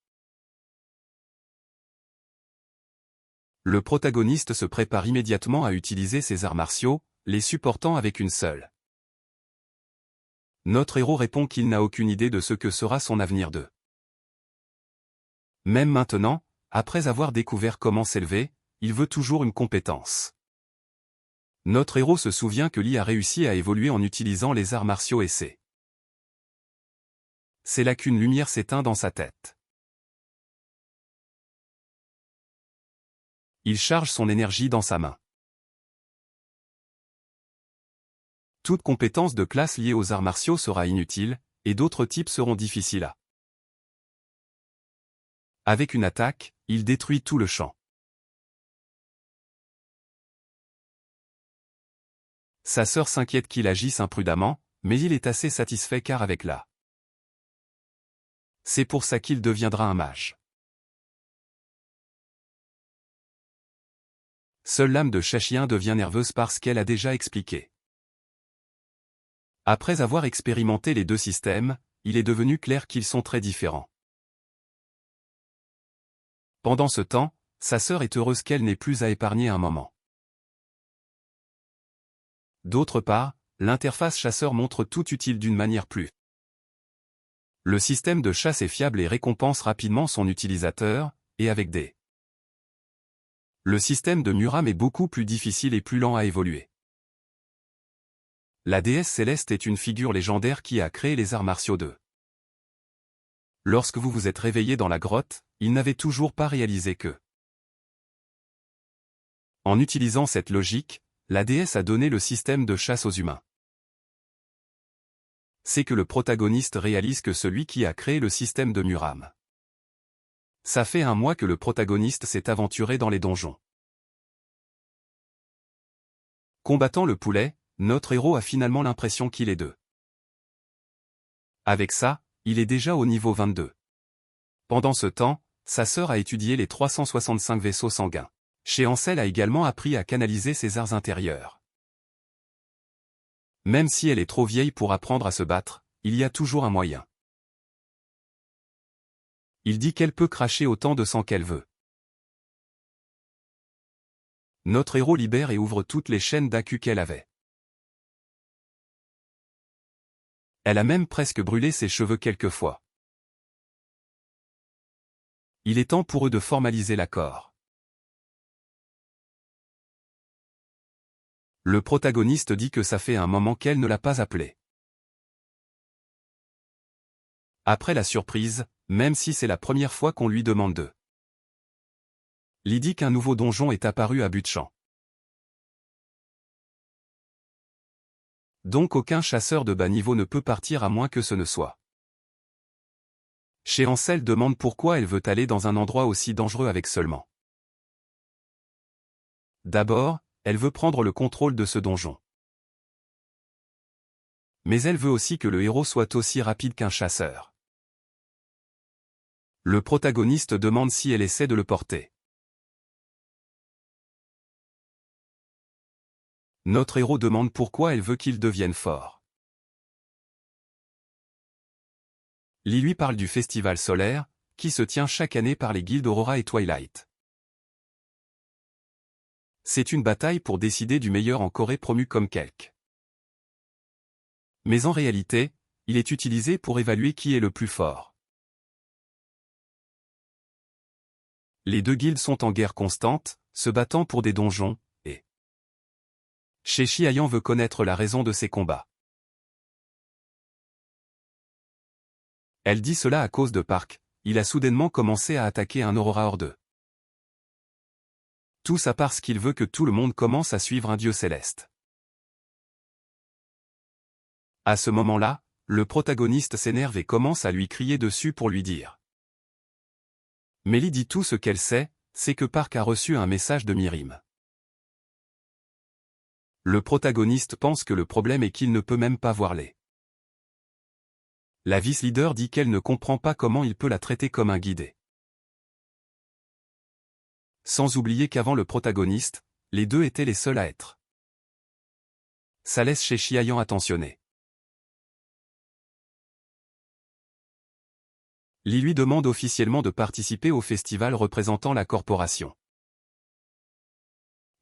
Le protagoniste se prépare immédiatement à utiliser ses arts martiaux, les supportant avec une seule. Notre héros répond qu'il n'a aucune idée de ce que sera son avenir de. Même maintenant, après avoir découvert comment s'élever, il veut toujours une compétence. Notre héros se souvient que Lee a réussi à évoluer en utilisant les arts martiaux et c'est là qu'une lumière s'éteint dans sa tête. Il charge son énergie dans sa main. Toute compétence de classe liée aux arts martiaux sera inutile, et d'autres types seront difficiles à. Avec une attaque, il détruit tout le champ. Sa sœur s'inquiète qu'il agisse imprudemment, mais il est assez satisfait car avec la. C'est pour ça qu'il deviendra un mage. Seule l'âme de Shachien devient nerveuse parce qu'elle a déjà expliqué. Après avoir expérimenté les deux systèmes, il est devenu clair qu'ils sont très différents. Pendant ce temps, sa sœur est heureuse qu'elle n'ait plus à épargner un moment. D'autre part, l'interface chasseur montre tout utile d'une manière plus. Le système de chasse est fiable et récompense rapidement son utilisateur, et avec des. Le système de Muram est beaucoup plus difficile et plus lent à évoluer. La déesse céleste est une figure légendaire qui a créé les arts martiaux de. Lorsque vous vous êtes réveillé dans la grotte, il n'avait toujours pas réalisé que. En utilisant cette logique, la déesse a donné le système de chasse aux humains. C'est que le protagoniste réalise que celui qui a créé le système de Muram. Ça fait un mois que le protagoniste s'est aventuré dans les donjons. Combattant le poulet, notre héros a finalement l'impression qu'il est deux. Avec ça, il est déjà au niveau 22. Pendant ce temps, sa sœur a étudié les 365 vaisseaux sanguins. Chez Ansel a également appris à canaliser ses arts intérieurs. Même si elle est trop vieille pour apprendre à se battre, il y a toujours un moyen. Il dit qu'elle peut cracher autant de sang qu'elle veut. Notre héros libère et ouvre toutes les chaînes d'accu qu'elle avait. Elle a même presque brûlé ses cheveux quelquefois. Il est temps pour eux de formaliser l'accord. Le protagoniste dit que ça fait un moment qu'elle ne l'a pas appelé. Après la surprise, même si c'est la première fois qu'on lui demande de. Lee dit qu'un nouveau donjon est apparu à Butchan. Donc aucun chasseur de bas niveau ne peut partir à moins que ce ne soit. Chez Ansel demande pourquoi elle veut aller dans un endroit aussi dangereux avec seulement. D'abord, elle veut prendre le contrôle de ce donjon. Mais elle veut aussi que le héros soit aussi rapide qu'un chasseur. Le protagoniste demande si elle essaie de le porter. Notre héros demande pourquoi elle veut qu'il devienne fort. Lee lui parle du festival solaire, qui se tient chaque année par les guildes Aurora et Twilight. C'est une bataille pour décider du meilleur en Corée promu comme quelque. Mais en réalité, il est utilisé pour évaluer qui est le plus fort. Les deux guildes sont en guerre constante, se battant pour des donjons, et Chez Xiaoyan veut connaître la raison de ces combats. Elle dit cela à cause de Park, il a soudainement commencé à attaquer un Aurora hors d'eux. Tout ça parce qu'il veut que tout le monde commence à suivre un dieu céleste. À ce moment-là, le protagoniste s'énerve et commence à lui crier dessus pour lui dire. Mélie dit tout ce qu'elle sait, c'est que Park a reçu un message de Mirim. Le protagoniste pense que le problème est qu'il ne peut même pas voir les. La vice-leader dit qu'elle ne comprend pas comment il peut la traiter comme un guidé. Sans oublier qu'avant le protagoniste, les deux étaient les seuls à être. Ça laisse chez Xiaoyan attentionné. Lee lui demande officiellement de participer au festival représentant la corporation.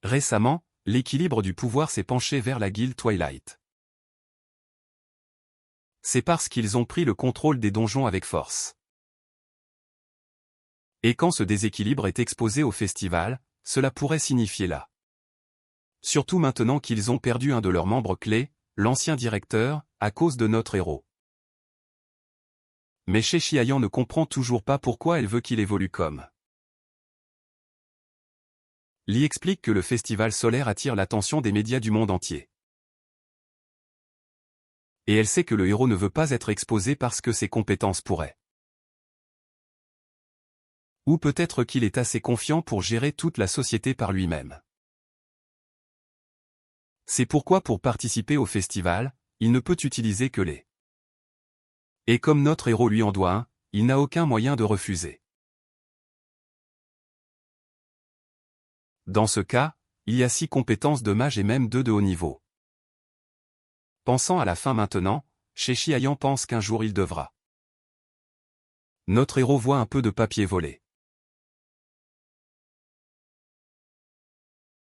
Récemment, l'équilibre du pouvoir s'est penché vers la guilde Twilight. C'est parce qu'ils ont pris le contrôle des donjons avec force. Et quand ce déséquilibre est exposé au festival, cela pourrait signifier là. Surtout maintenant qu'ils ont perdu un de leurs membres clés, l'ancien directeur, à cause de notre héros. Mais Chez Xiaoyan ne comprend toujours pas pourquoi elle veut qu'il évolue comme. Lee explique que le festival solaire attire l'attention des médias du monde entier. Et elle sait que le héros ne veut pas être exposé parce que ses compétences pourraient. Ou peut-être qu'il est assez confiant pour gérer toute la société par lui-même. C'est pourquoi pour participer au festival, il ne peut utiliser que les. Et comme notre héros lui en doit un, il n'a aucun moyen de refuser. Dans ce cas, il y a 6 compétences de mage et même 2 de haut niveau. Pensant à la fin maintenant, Chez Xiaoyan pense qu'un jour il devra. Notre héros voit un peu de papier volé.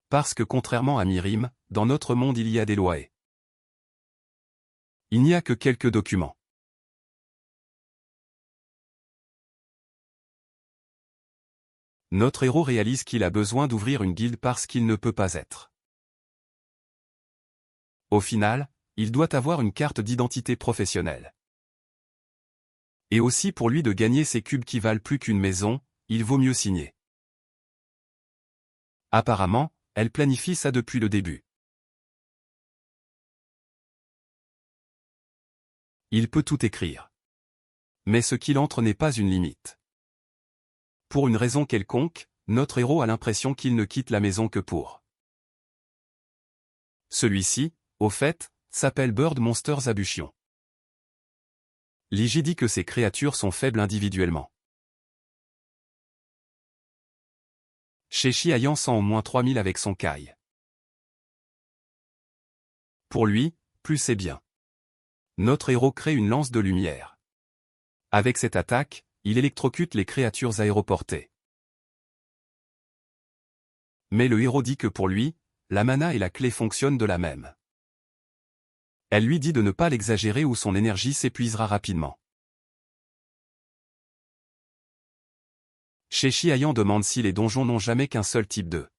Parce que contrairement à Mirim, dans notre monde il y a des lois et. Il n'y a que quelques documents. Notre héros réalise qu'il a besoin d'ouvrir une guilde parce qu'il ne peut pas être. Au final, il doit avoir une carte d'identité professionnelle. Et aussi pour lui de gagner ces cubes qui valent plus qu'une maison, il vaut mieux signer. Apparemment, elle planifie ça depuis le début. Il peut tout écrire. Mais ce qu'il entre n'est pas une limite. Pour une raison quelconque, notre héros a l'impression qu'il ne quitte la maison que pour. Celui-ci, au fait, s'appelle Bird Monsters Abution. Liji dit que ces créatures sont faibles individuellement. Sheshi Ayan sent au moins 3000 avec son Kai. Pour lui, plus c'est bien. Notre héros crée une lance de lumière. Avec cette attaque, il électrocute les créatures aéroportées. Mais le héros dit que pour lui, la mana et la clé fonctionnent de la même. Elle lui dit de ne pas l'exagérer ou son énergie s'épuisera rapidement. Sheshi Ayan demande si les donjons n'ont jamais qu'un seul type de.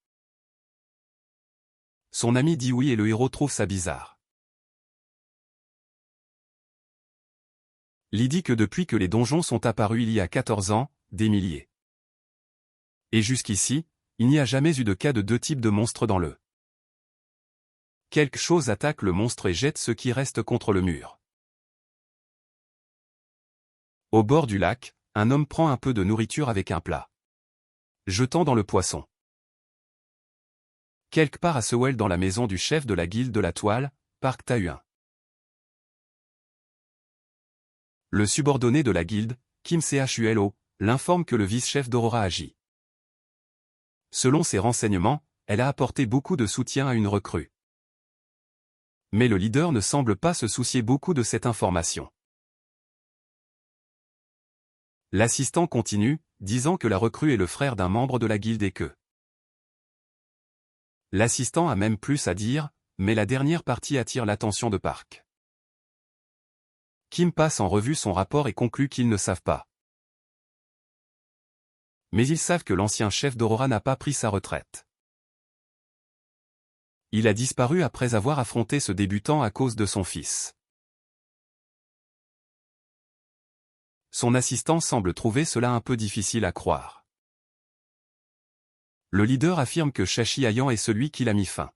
Son ami dit oui et le héros trouve ça bizarre. Lee dit que depuis que les donjons sont apparus il y a 14 ans, des milliers. Et jusqu'ici, il n'y a jamais eu de cas de deux types de monstres dans le. Quelque chose attaque le monstre et jette ce qui reste contre le mur. Au bord du lac, un homme prend un peu de nourriture avec un plat. Jetant dans le poisson. Quelque part à Sewell dans la maison du chef de la guilde de la toile, Park Tahuin. Le subordonné de la guilde, Kim Chulo, l'informe que le vice-chef d'Aurora agit. Selon ses renseignements, elle a apporté beaucoup de soutien à une recrue. Mais le leader ne semble pas se soucier beaucoup de cette information. L'assistant continue, disant que la recrue est le frère d'un membre de la guilde et que. L'assistant a même plus à dire, mais la dernière partie attire l'attention de Park. Kim passe en revue son rapport et conclut qu'ils ne savent pas. Mais ils savent que l'ancien chef d'Aurora n'a pas pris sa retraite. Il a disparu après avoir affronté ce débutant à cause de son fils. Son assistant semble trouver cela un peu difficile à croire. Le leader affirme que Sheshi Ayan est celui qui l'a mis fin.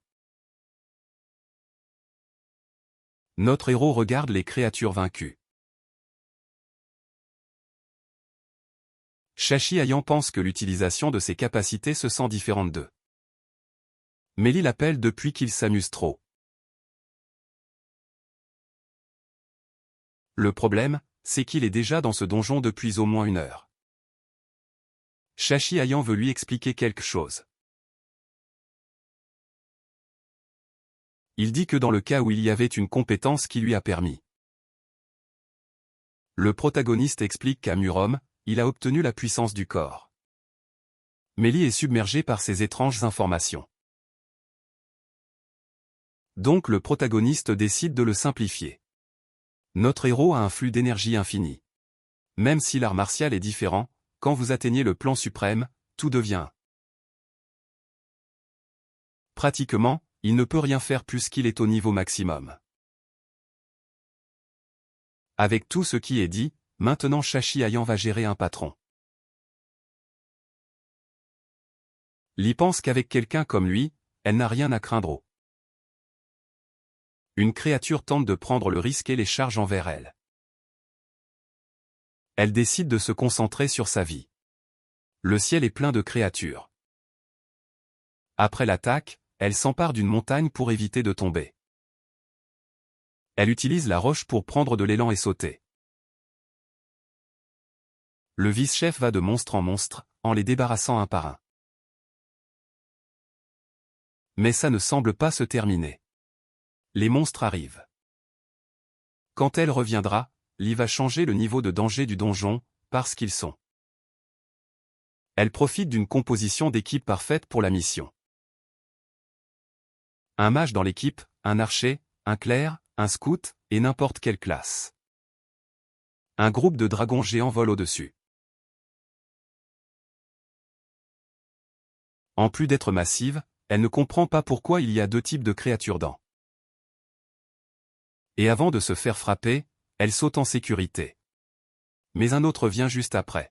Notre héros regarde les créatures vaincues. Sheshi Ayan pense que l'utilisation de ses capacités se sent différente d'eux. Mais Lee l'appelle depuis qu'il s'amuse trop. Le problème, c'est qu'il est déjà dans ce donjon depuis au moins 1 heure. Sheshi Ayan veut lui expliquer quelque chose. Il dit que dans le cas où il y avait une compétence qui lui a permis. Le protagoniste explique qu'à Murom, il a obtenu la puissance du corps. Mais Lee est submergé par ces étranges informations. Donc le protagoniste décide de le simplifier. Notre héros a un flux d'énergie infini. Même si l'art martial est différent, quand vous atteignez le plan suprême, tout devient. Pratiquement, il ne peut rien faire puisqu'il est au niveau maximum. Avec tout ce qui est dit, maintenant Sheshi Ayan va gérer un patron. Lee pense qu'avec quelqu'un comme lui, elle n'a rien à craindre. Une créature tente de prendre le risque et les charge envers elle. Elle décide de se concentrer sur sa vie. Le ciel est plein de créatures. Après l'attaque, elle s'empare d'une montagne pour éviter de tomber. Elle utilise la roche pour prendre de l'élan et sauter. Le vice-chef va de monstre en monstre, en les débarrassant un par un. Mais ça ne semble pas se terminer. Les monstres arrivent. Quand elle reviendra, Lee va changer le niveau de danger du donjon, parce qu'ils sont. Elle profite d'une composition d'équipe parfaite pour la mission. Un mage dans l'équipe, un archer, un clerc, un scout, et n'importe quelle classe. Un groupe de dragons géants vole au-dessus. En plus d'être massive, elle ne comprend pas pourquoi il y a 2 types de créatures dans. Et avant de se faire frapper, elle saute en sécurité. Mais un autre vient juste après.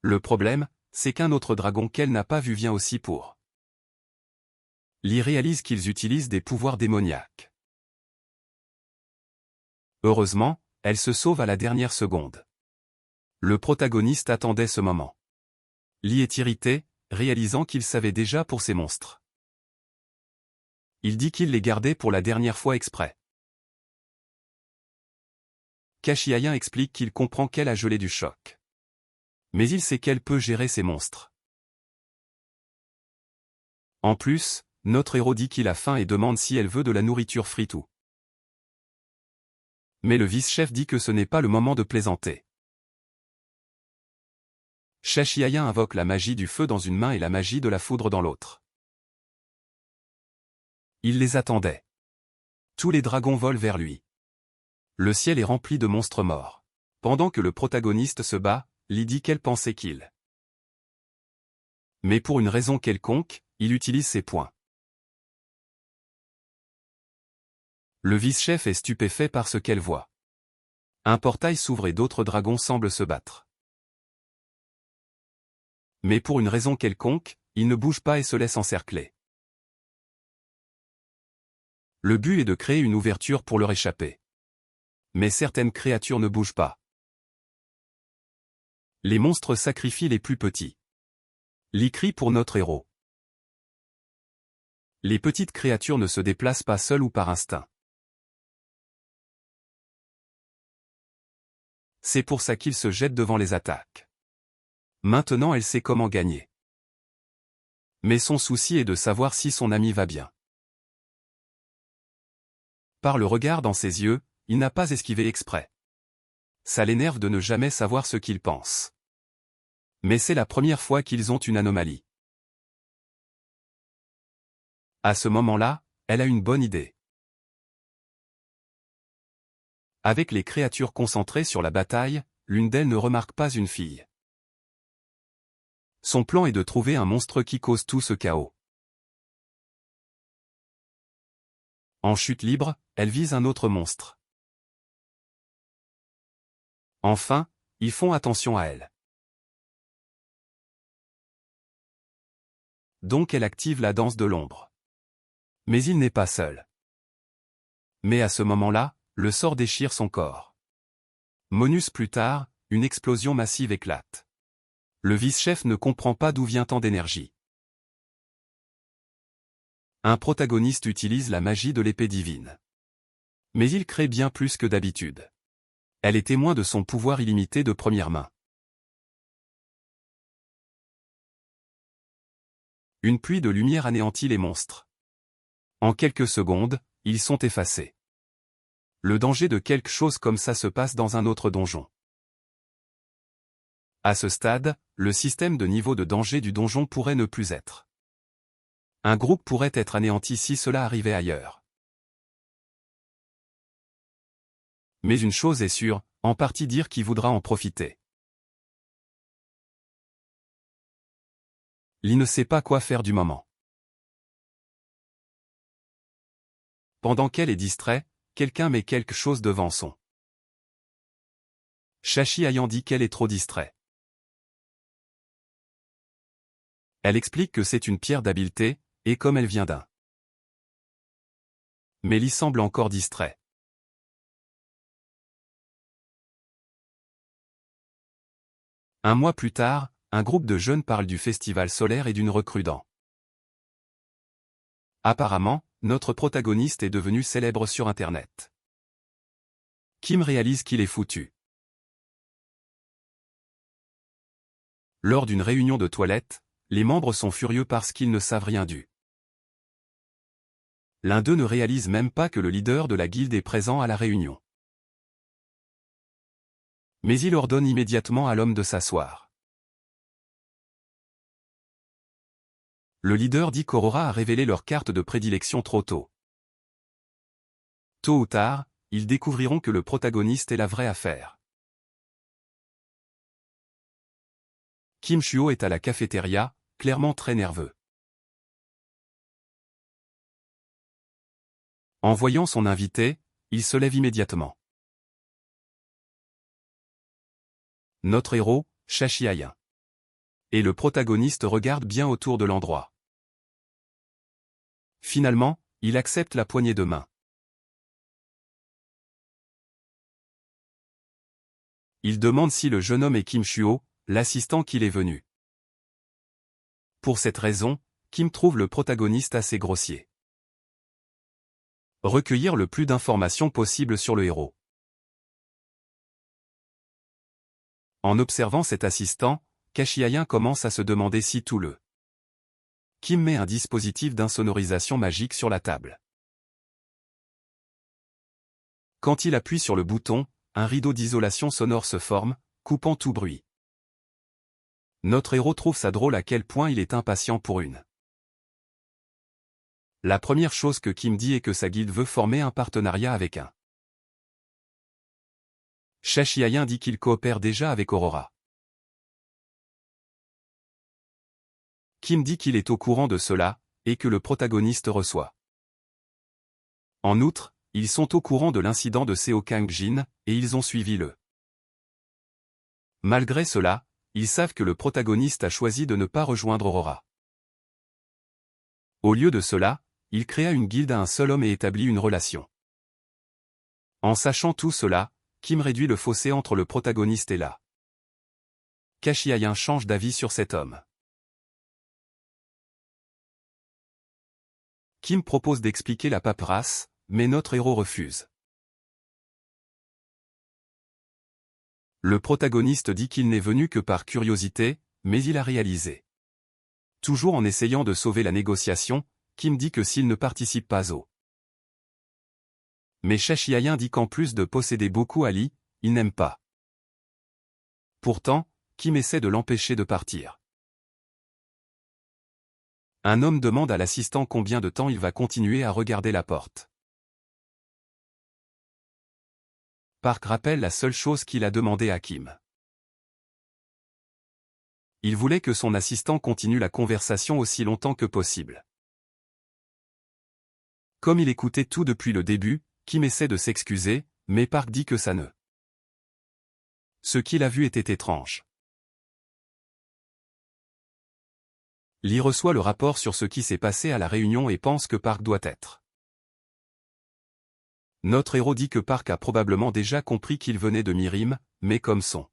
Le problème, c'est qu'un autre dragon qu'elle n'a pas vu vient aussi pour. Lee réalise qu'ils utilisent des pouvoirs démoniaques. Heureusement, elle se sauve à la dernière seconde. Le protagoniste attendait ce moment. Lee est irrité, réalisant qu'il savait déjà pour ces monstres. Il dit qu'il les gardait pour la dernière fois exprès. Kashiayin explique qu'il comprend qu'elle a gelé du choc. Mais il sait qu'elle peut gérer ces monstres. En plus, notre héros dit qu'il a faim et demande si elle veut de la nourriture fritou. Mais le vice-chef dit que ce n'est pas le moment de plaisanter. Kashiayin invoque la magie du feu dans une main et la magie de la foudre dans l'autre. Il les attendait. Tous les dragons volent vers lui. Le ciel est rempli de monstres morts. Pendant que le protagoniste se bat, Lee dit qu'elle pensait qu'il. Mais pour une raison quelconque, il utilise ses poings. Le vice-chef est stupéfait par ce qu'elle voit. Un portail s'ouvre et d'autres dragons semblent se battre. Mais pour une raison quelconque, il ne bouge pas et se laisse encercler. Le but est de créer une ouverture pour leur échapper. Mais certaines créatures ne bougent pas. Les monstres sacrifient les plus petits. Lee crie pour notre héros. Les petites créatures ne se déplacent pas seules ou par instinct. C'est pour ça qu'il se jette devant les attaques. Maintenant elle sait comment gagner. Mais son souci est de savoir si son ami va bien. Par le regard dans ses yeux, il n'a pas esquivé exprès. Ça l'énerve de ne jamais savoir ce qu'il pense. Mais c'est la première fois qu'ils ont une anomalie. À ce moment-là, elle a une bonne idée. Avec les créatures concentrées sur la bataille, l'une d'elles ne remarque pas une fille. Son plan est de trouver un monstre qui cause tout ce chaos. En chute libre, elle vise un autre monstre. Enfin, ils font attention à elle. Donc elle active la danse de l'ombre. Mais il n'est pas seul. Mais à ce moment-là, le sort déchire son corps. Monus plus tard, une explosion massive éclate. Le vice-chef ne comprend pas d'où vient tant d'énergie. Un protagoniste utilise la magie de l'épée divine. Mais il crée bien plus que d'habitude. Elle est témoin de son pouvoir illimité de première main. Une pluie de lumière anéantit les monstres. En quelques secondes, ils sont effacés. Le danger de quelque chose comme ça se passe dans un autre donjon. À ce stade, le système de niveau de danger du donjon pourrait ne plus être. Un groupe pourrait être anéanti si cela arrivait ailleurs. Mais une chose est sûre, en partie dire qui voudra en profiter. Lee ne sait pas quoi faire du moment. Pendant qu'elle est distrait, quelqu'un met quelque chose devant son. Kashiayin dit qu'elle est trop distrait. Elle explique que c'est une pierre d'habileté, et comme elle vient d'un. Mais Lee semble encore distrait. Un mois plus tard, un groupe de jeunes parle du festival solaire et d'une recrue dans. Apparemment, notre protagoniste est devenu célèbre sur Internet. Kim réalise qu'il est foutu. Lors d'une réunion de toilette, les membres sont furieux parce qu'ils ne savent rien du. L'un d'eux ne réalise même pas que le leader de la guilde est présent à la réunion. Mais il ordonne immédiatement à l'homme de s'asseoir. Le leader dit qu'Aurora a révélé leur carte de prédilection trop tôt. Tôt ou tard, ils découvriront que le protagoniste est la vraie affaire. Kim Chuo est à la cafétéria, clairement très nerveux. En voyant son invité, il se lève immédiatement. Notre héros, Kashiayin. Et le protagoniste regarde bien autour de l'endroit. Finalement, il accepte la poignée de main. Il demande si le jeune homme est Kim Chuo, l'assistant qu'il est venu. Pour cette raison, Kim trouve le protagoniste assez grossier. Recueillir le plus d'informations possible sur le héros. En observant cet assistant, Kashiayin commence à se demander si tout le Kim met un dispositif d'insonorisation magique sur la table. Quand il appuie sur le bouton, un rideau d'isolation sonore se forme, coupant tout bruit. Notre héros trouve ça drôle à quel point il est impatient pour une. La première chose que Kim dit est que sa guilde veut former un partenariat avec un. Kashiayin dit qu'il coopère déjà avec Aurora. Kim dit qu'il est au courant de cela, et que le protagoniste reçoit. En outre, ils sont au courant de l'incident de Seo Kang-jin, et ils ont suivi le. Malgré cela, ils savent que le protagoniste a choisi de ne pas rejoindre Aurora. Au lieu de cela, il créa une guilde à un seul homme et établit une relation. En sachant tout cela, Kim réduit le fossé entre le protagoniste et la. Kashiayin change d'avis sur cet homme. Kim propose d'expliquer la paperasse, mais notre héros refuse. Le protagoniste dit qu'il n'est venu que par curiosité, mais il a réalisé. Toujours en essayant de sauver la négociation, Kim dit que s'il ne participe pas au. Mais Kashiayin dit qu'en plus de posséder beaucoup Ali, il n'aime pas. Pourtant, Kim essaie de l'empêcher de partir. Un homme demande à l'assistant combien de temps il va continuer à regarder la porte. Park rappelle la seule chose qu'il a demandé à Kim. Il voulait que son assistant continue la conversation aussi longtemps que possible. Comme il écoutait tout depuis le début, Kim essaie de s'excuser, mais Park dit que ça ne. Ce qu'il a vu était étrange. Lee reçoit le rapport sur ce qui s'est passé à la réunion et pense que Park doit être. Notre héros dit que Park a probablement déjà compris qu'il venait de Mirim, mais comme son.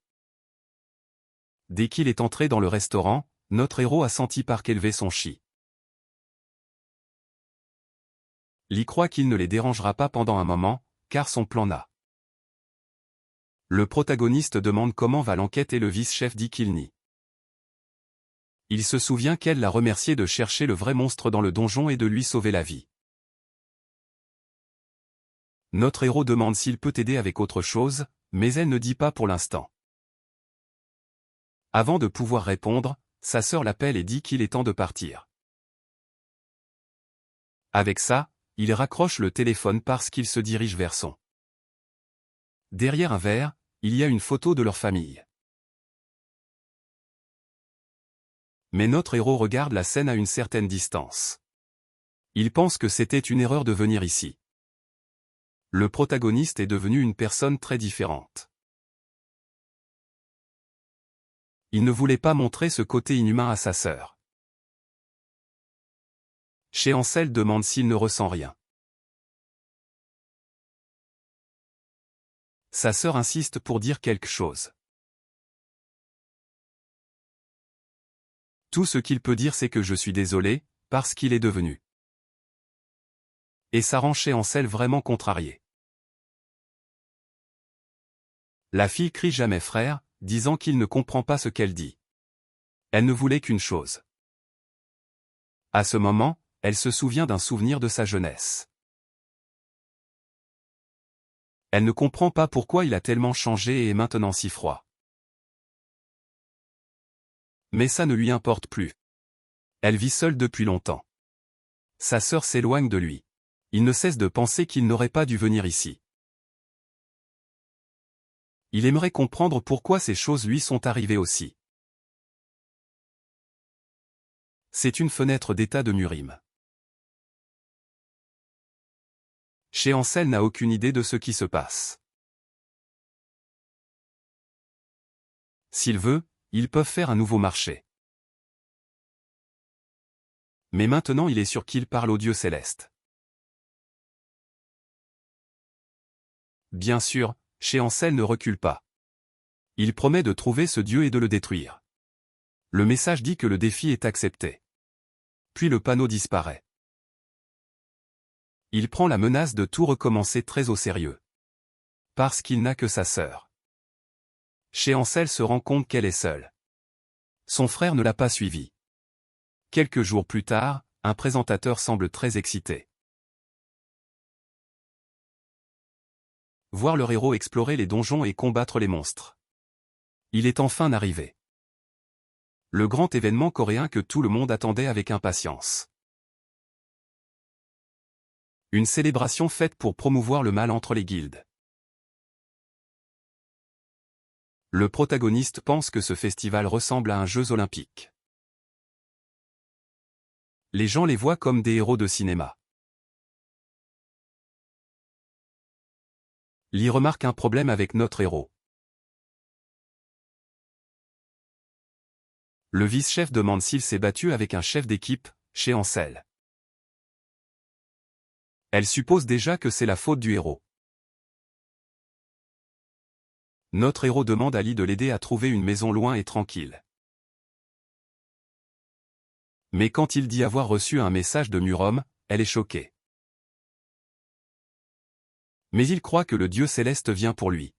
Dès qu'il est entré dans le restaurant, notre héros a senti Park élever son chi. Lee croit qu'il ne les dérangera pas pendant un moment, car son plan n'a. Le protagoniste demande comment va l'enquête et le vice-chef dit qu'il nie. Il se souvient qu'elle l'a remercié de chercher le vrai monstre dans le donjon et de lui sauver la vie. Notre héros demande s'il peut aider avec autre chose, mais elle ne dit pas pour l'instant. Avant de pouvoir répondre, sa sœur l'appelle et dit qu'il est temps de partir. Avec ça, il raccroche le téléphone parce qu'il se dirige vers son. Derrière un verre, il y a une photo de leur famille. Mais notre héros regarde la scène à une certaine distance. Il pense que c'était une erreur de venir ici. Le protagoniste est devenu une personne très différente. Il ne voulait pas montrer ce côté inhumain à sa sœur. Chéancel demande s'il ne ressent rien. Sa sœur insiste pour dire quelque chose. Tout ce qu'il peut dire c'est que je suis désolé, parce qu'il est devenu. Et ça rend Chéancel vraiment contrarié. La fille crie jamais frère, disant qu'il ne comprend pas ce qu'elle dit. Elle ne voulait qu'une chose. À ce moment, elle se souvient d'un souvenir de sa jeunesse. Elle ne comprend pas pourquoi il a tellement changé et est maintenant si froid. Mais ça ne lui importe plus. Elle vit seule depuis longtemps. Sa sœur s'éloigne de lui. Il ne cesse de penser qu'il n'aurait pas dû venir ici. Il aimerait comprendre pourquoi ces choses lui sont arrivées aussi. C'est une fenêtre d'état de Murim. Chéancel n'a aucune idée de ce qui se passe. S'il veut, ils peuvent faire un nouveau marché. Mais maintenant il est sûr qu'il parle au Dieu céleste. Bien sûr, Chéancel ne recule pas. Il promet de trouver ce Dieu et de le détruire. Le message dit que le défi est accepté. Puis le panneau disparaît. Il prend la menace de tout recommencer très au sérieux. Parce qu'il n'a que sa sœur. Chéancel se rend compte qu'elle est seule. Son frère ne l'a pas suivie. Quelques jours plus tard, un présentateur semble très excité. Voir leur héros explorer les donjons et combattre les monstres. Il est enfin arrivé. Le grand événement coréen que tout le monde attendait avec impatience. Une célébration faite pour promouvoir le mal entre les guildes. Le protagoniste pense que ce festival ressemble à un Jeux olympiques. Les gens les voient comme des héros de cinéma. Lee remarque un problème avec notre héros. Le vice-chef demande s'il s'est battu avec un chef d'équipe, Chéancel. Elle suppose déjà que c'est la faute du héros. Notre héros demande à Lee de l'aider à trouver une maison loin et tranquille. Mais quand il dit avoir reçu un message de Murom, elle est choquée. Mais il croit que le Dieu céleste vient pour lui.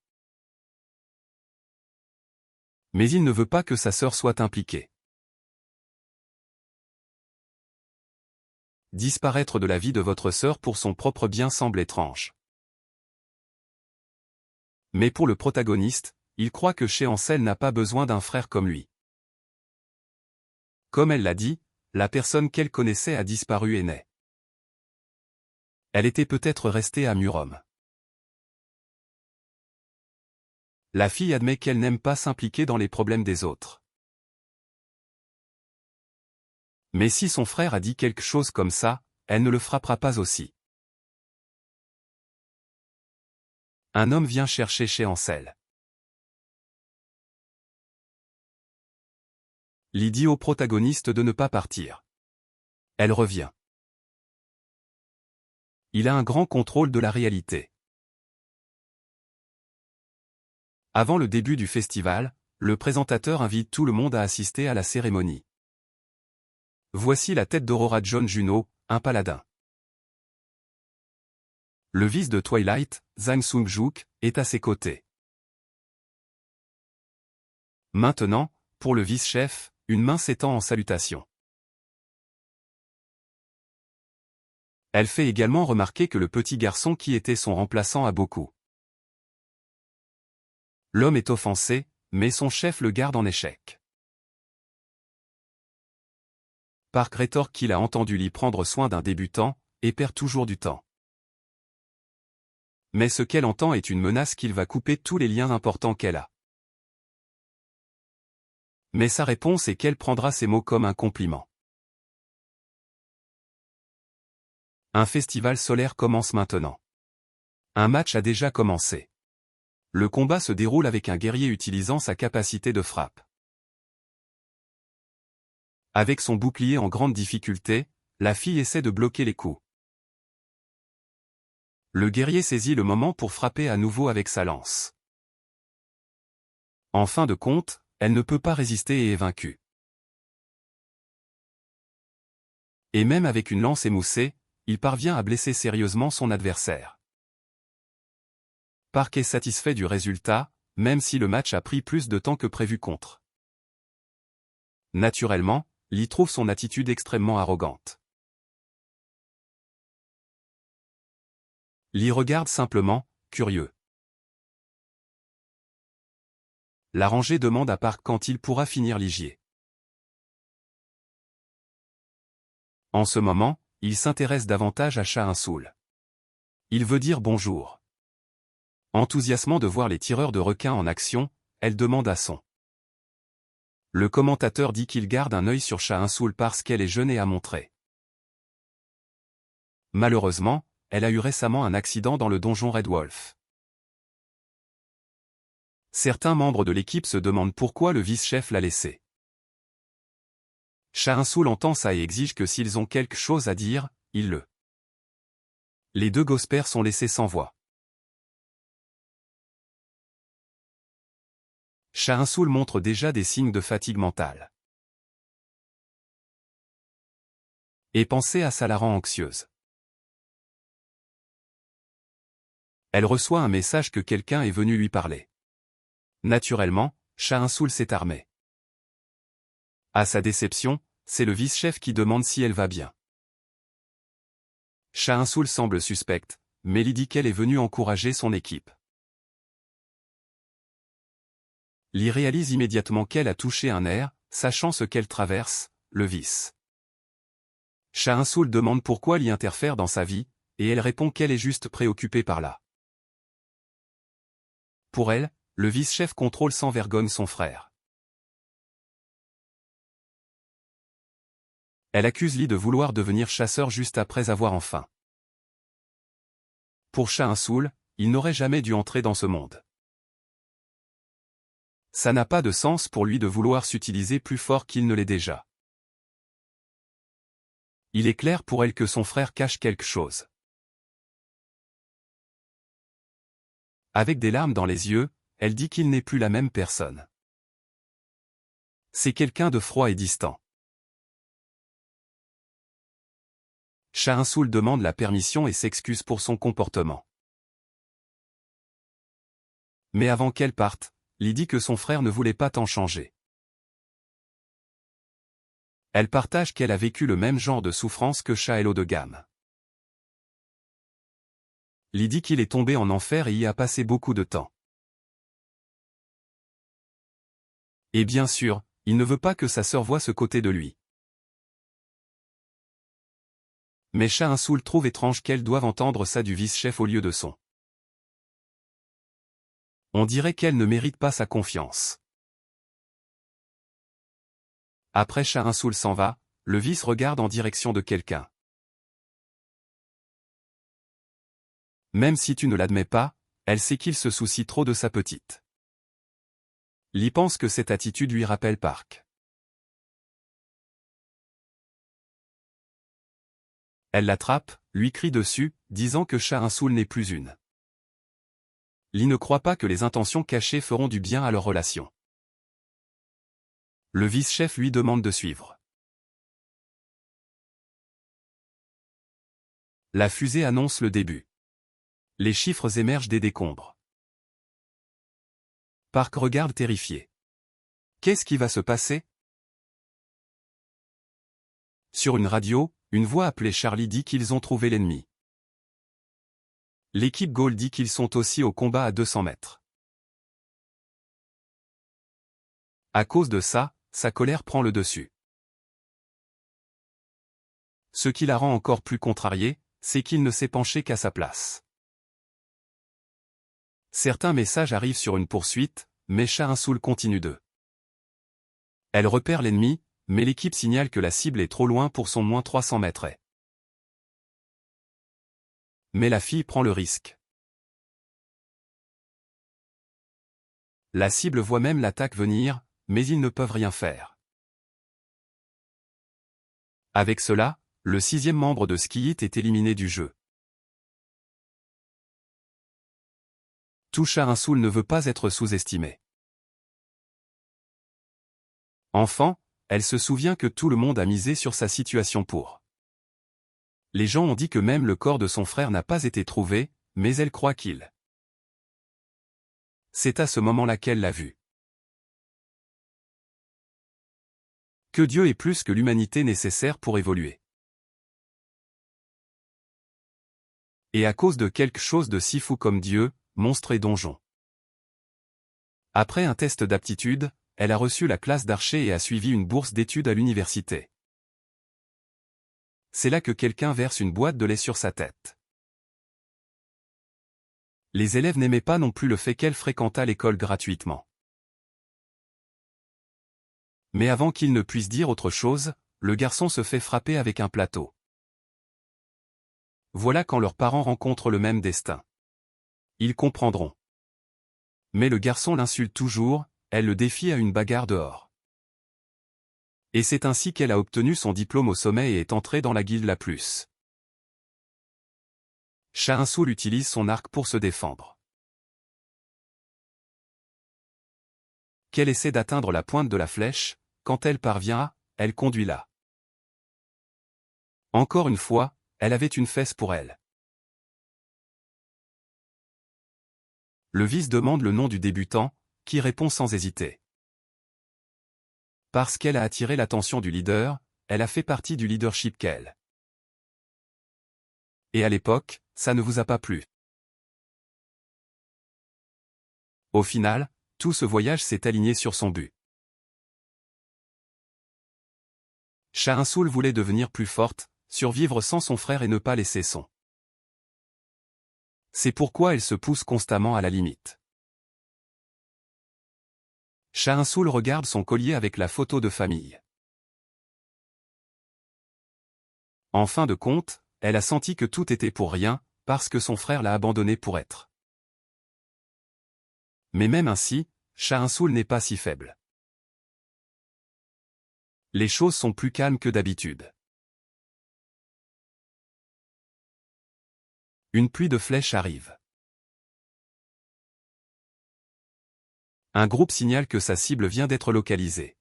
Mais il ne veut pas que sa sœur soit impliquée. Disparaître de la vie de votre sœur pour son propre bien semble étrange. Mais pour le protagoniste, il croit que Chéancel n'a pas besoin d'un frère comme lui. Comme elle l'a dit, la personne qu'elle connaissait a disparu et n'est. Elle était peut-être restée à Murom. La fille admet qu'elle n'aime pas s'impliquer dans les problèmes des autres. Mais si son frère a dit quelque chose comme ça, elle ne le frappera pas aussi. Un homme vient chercher Chéancel. Lee dit au protagoniste de ne pas partir. Elle revient. Il a un grand contrôle de la réalité. Avant le début du festival, le présentateur invite tout le monde à assister à la cérémonie. Voici la tête d'Aurora John Juno, un paladin. Le vice de Twilight, Zhang Sung-juk, est à ses côtés. Maintenant, pour le vice-chef, une main s'étend en salutation. Elle fait également remarquer que le petit garçon qui était son remplaçant a beaucoup. L'homme est offensé, mais son chef le garde en échec. Park rétorque qu'il a entendu Lee prendre soin d'un débutant, et perd toujours du temps. Mais ce qu'elle entend est une menace qu'il va couper tous les liens importants qu'elle a. Mais sa réponse est qu'elle prendra ces mots comme un compliment. Un festival solaire commence maintenant. Un match a déjà commencé. Le combat se déroule avec un guerrier utilisant sa capacité de frappe. Avec son bouclier en grande difficulté, la fille essaie de bloquer les coups. Le guerrier saisit le moment pour frapper à nouveau avec sa lance. En fin de compte, elle ne peut pas résister et est vaincue. Et même avec une lance émoussée, il parvient à blesser sérieusement son adversaire. Park est satisfait du résultat, même si le match a pris plus de temps que prévu contre. Naturellement, Lee trouve son attitude extrêmement arrogante. Lee regarde simplement, curieux. La rangée demande à Park quand il pourra finir l'igier. En ce moment, il s'intéresse davantage à Chainsoul. Il veut dire bonjour. Enthousiasmant de voir les tireurs de requins en action, elle demande à son. Le commentateur dit qu'il garde un œil sur Chainsoul parce qu'elle est jeune et à montrer. Malheureusement, elle a eu récemment un accident dans le donjon Red Wolf. Certains membres de l'équipe se demandent pourquoi le vice-chef l'a laissé. Chainsoul entend ça et exige que s'ils ont quelque chose à dire, ils le. Les deux gospers sont laissés sans voix. Chainsoul montre déjà des signes de fatigue mentale. Et penser à ça la rend anxieuse. Elle reçoit un message que quelqu'un est venu lui parler. Naturellement, Shahinsoul s'est armé. À sa déception, c'est le vice-chef qui demande si elle va bien. Shahinsoul semble suspecte, mais Lee dit qu'elle est venue encourager son équipe. Lee réalise immédiatement qu'elle a touché un nerf, sachant ce qu'elle traverse, le vice. Shahinsoul demande pourquoi Lee interfère dans sa vie, et elle répond qu'elle est juste préoccupée par là. Pour elle, le vice-chef contrôle sans vergogne son frère. Elle accuse Lee de vouloir devenir chasseur juste après avoir enfin. Pour Shahinsoul, il n'aurait jamais dû entrer dans ce monde. Ça n'a pas de sens pour lui de vouloir s'utiliser plus fort qu'il ne l'est déjà. Il est clair pour elle que son frère cache quelque chose. Avec des larmes dans les yeux, elle dit qu'il n'est plus la même personne. C'est quelqu'un de froid et distant. Shahinsoul demande la permission et s'excuse pour son comportement. Mais avant qu'elle parte, Lee dit que son frère ne voulait pas tant changer. Elle partage qu'elle a vécu le même genre de souffrance que Sha et l'eau de gamme. Lee dit qu'il est tombé en enfer et y a passé beaucoup de temps. Et bien sûr, il ne veut pas que sa sœur voie ce côté de lui. Mais Shahinsoul trouve étrange qu'elle doive entendre ça du vice-chef au lieu de son. On dirait qu'elle ne mérite pas sa confiance. Après Shahinsoul s'en va, le vice regarde en direction de quelqu'un. Même si tu ne l'admets pas, elle sait qu'il se soucie trop de sa petite. Lee pense que cette attitude lui rappelle Park. Elle l'attrape, lui crie dessus, disant que Shahinsoul n'est plus une. Lee ne croit pas que les intentions cachées feront du bien à leur relation. Le vice-chef lui demande de suivre. La fusée annonce le début. Les chiffres émergent des décombres. Park regarde terrifié. Qu'est-ce qui va se passer? Sur une radio, une voix appelée Charlie dit qu'ils ont trouvé l'ennemi. L'équipe Gaulle dit qu'ils sont aussi au combat à 200 mètres. À cause de ça, sa colère prend le dessus. Ce qui la rend encore plus contrariée, c'est qu'il ne s'est penché qu'à sa place. Certains messages arrivent sur une poursuite, mais Shahinsoul continue d'eux. Elle repère l'ennemi, mais l'équipe signale que la cible est trop loin pour son moins 300 mètres. Mais la fille prend le risque. La cible voit même l'attaque venir, mais ils ne peuvent rien faire. Avec cela, le 6e membre de Ski Hit est éliminé du jeu. Tout Shahinsoul ne veut pas être sous-estimé. Enfant, elle se souvient que tout le monde a misé sur sa situation pour. Les gens ont dit que même le corps de son frère n'a pas été trouvé, mais elle croit qu'il. C'est à ce moment-là qu'elle l'a vu. Que Dieu est plus que l'humanité nécessaire pour évoluer. Et à cause de quelque chose de si fou comme Dieu, monstre et donjon. Après un test d'aptitude, elle a reçu la classe d'archer et a suivi une bourse d'études à l'université. C'est là que quelqu'un verse une boîte de lait sur sa tête. Les élèves n'aimaient pas non plus le fait qu'elle fréquentât l'école gratuitement. Mais avant qu'il ne puisse dire autre chose, le garçon se fait frapper avec un plateau. Voilà quand leurs parents rencontrent le même destin. Ils comprendront. Mais le garçon l'insulte toujours, elle le défie à une bagarre dehors. Et c'est ainsi qu'elle a obtenu son diplôme au sommet et est entrée dans la guilde la plus. Shahinsoul utilise son arc pour se défendre. Qu'elle essaie d'atteindre la pointe de la flèche, quand elle parvient, elle conduit là. Encore une fois, elle avait une fesse pour elle. Le vice demande le nom du débutant, qui répond sans hésiter. Parce qu'elle a attiré l'attention du leader, elle a fait partie du leadership qu'elle. Et à l'époque, ça ne vous a pas plu. Au final, tout ce voyage s'est aligné sur son but. Shah Soul voulait devenir plus forte, survivre sans son frère et ne pas laisser son. C'est pourquoi elle se pousse constamment à la limite. Shah Soul regarde son collier avec la photo de famille. En fin de compte, elle a senti que tout était pour rien, parce que son frère l'a abandonné pour être. Mais même ainsi, Shah Soul n'est pas si faible. Les choses sont plus calmes que d'habitude. Une pluie de flèches arrive. Un groupe signale que sa cible vient d'être localisée.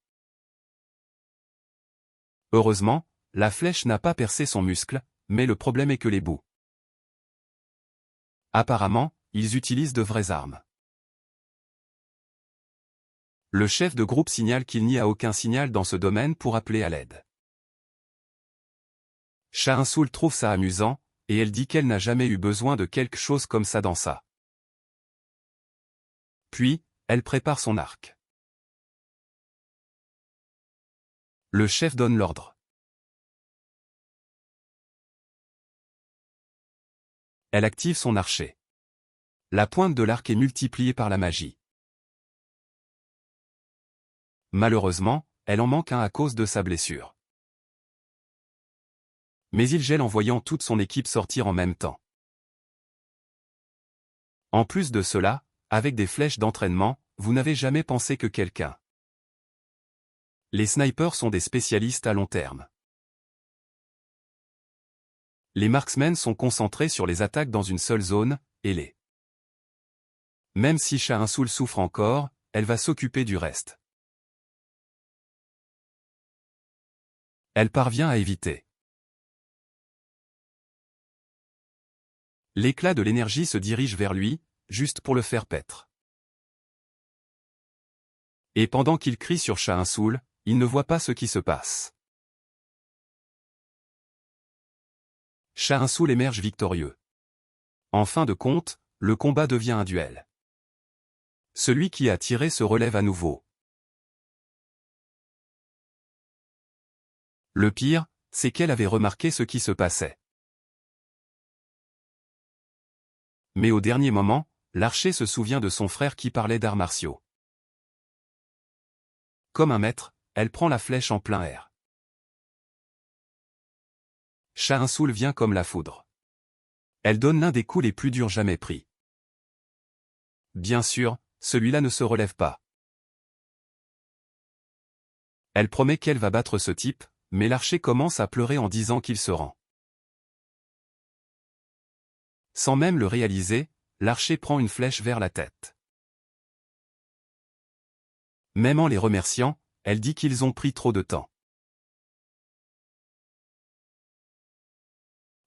Heureusement, la flèche n'a pas percé son muscle, mais le problème est que les bouts. Apparemment, ils utilisent de vraies armes. Le chef de groupe signale qu'il n'y a aucun signal dans ce domaine pour appeler à l'aide. Shah Soul trouve ça amusant, et elle dit qu'elle n'a jamais eu besoin de quelque chose comme ça dans ça. Puis, elle prépare son arc. Le chef donne l'ordre. Elle active son archer. La pointe de l'arc est multipliée par la magie. Malheureusement, elle en manque un à cause de sa blessure. Mais il gèle en voyant toute son équipe sortir en même temps. En plus de cela, avec des flèches d'entraînement, vous n'avez jamais pensé que quelqu'un. Les snipers sont des spécialistes à long terme. Les marksmen sont concentrés sur les attaques dans une seule zone, et les. Même si Shah Soul souffre encore, elle va s'occuper du reste. Elle parvient à éviter. L'éclat de l'énergie se dirige vers lui, juste pour le faire paître. Et pendant qu'il crie sur Shah Soul, il ne voit pas ce qui se passe. Shah Soul émerge victorieux. En fin de compte, le combat devient un duel. Celui qui a tiré se relève à nouveau. Le pire, c'est qu'elle avait remarqué ce qui se passait. Mais au dernier moment, l'archer se souvient de son frère qui parlait d'arts martiaux. Comme un maître, elle prend la flèche en plein air. Shah Soul vient comme la foudre. Elle donne l'un des coups les plus durs jamais pris. Bien sûr, celui-là ne se relève pas. Elle promet qu'elle va battre ce type, mais l'archer commence à pleurer en disant qu'il se rend. Sans même le réaliser, l'archer prend une flèche vers la tête. Même en les remerciant, elle dit qu'ils ont pris trop de temps.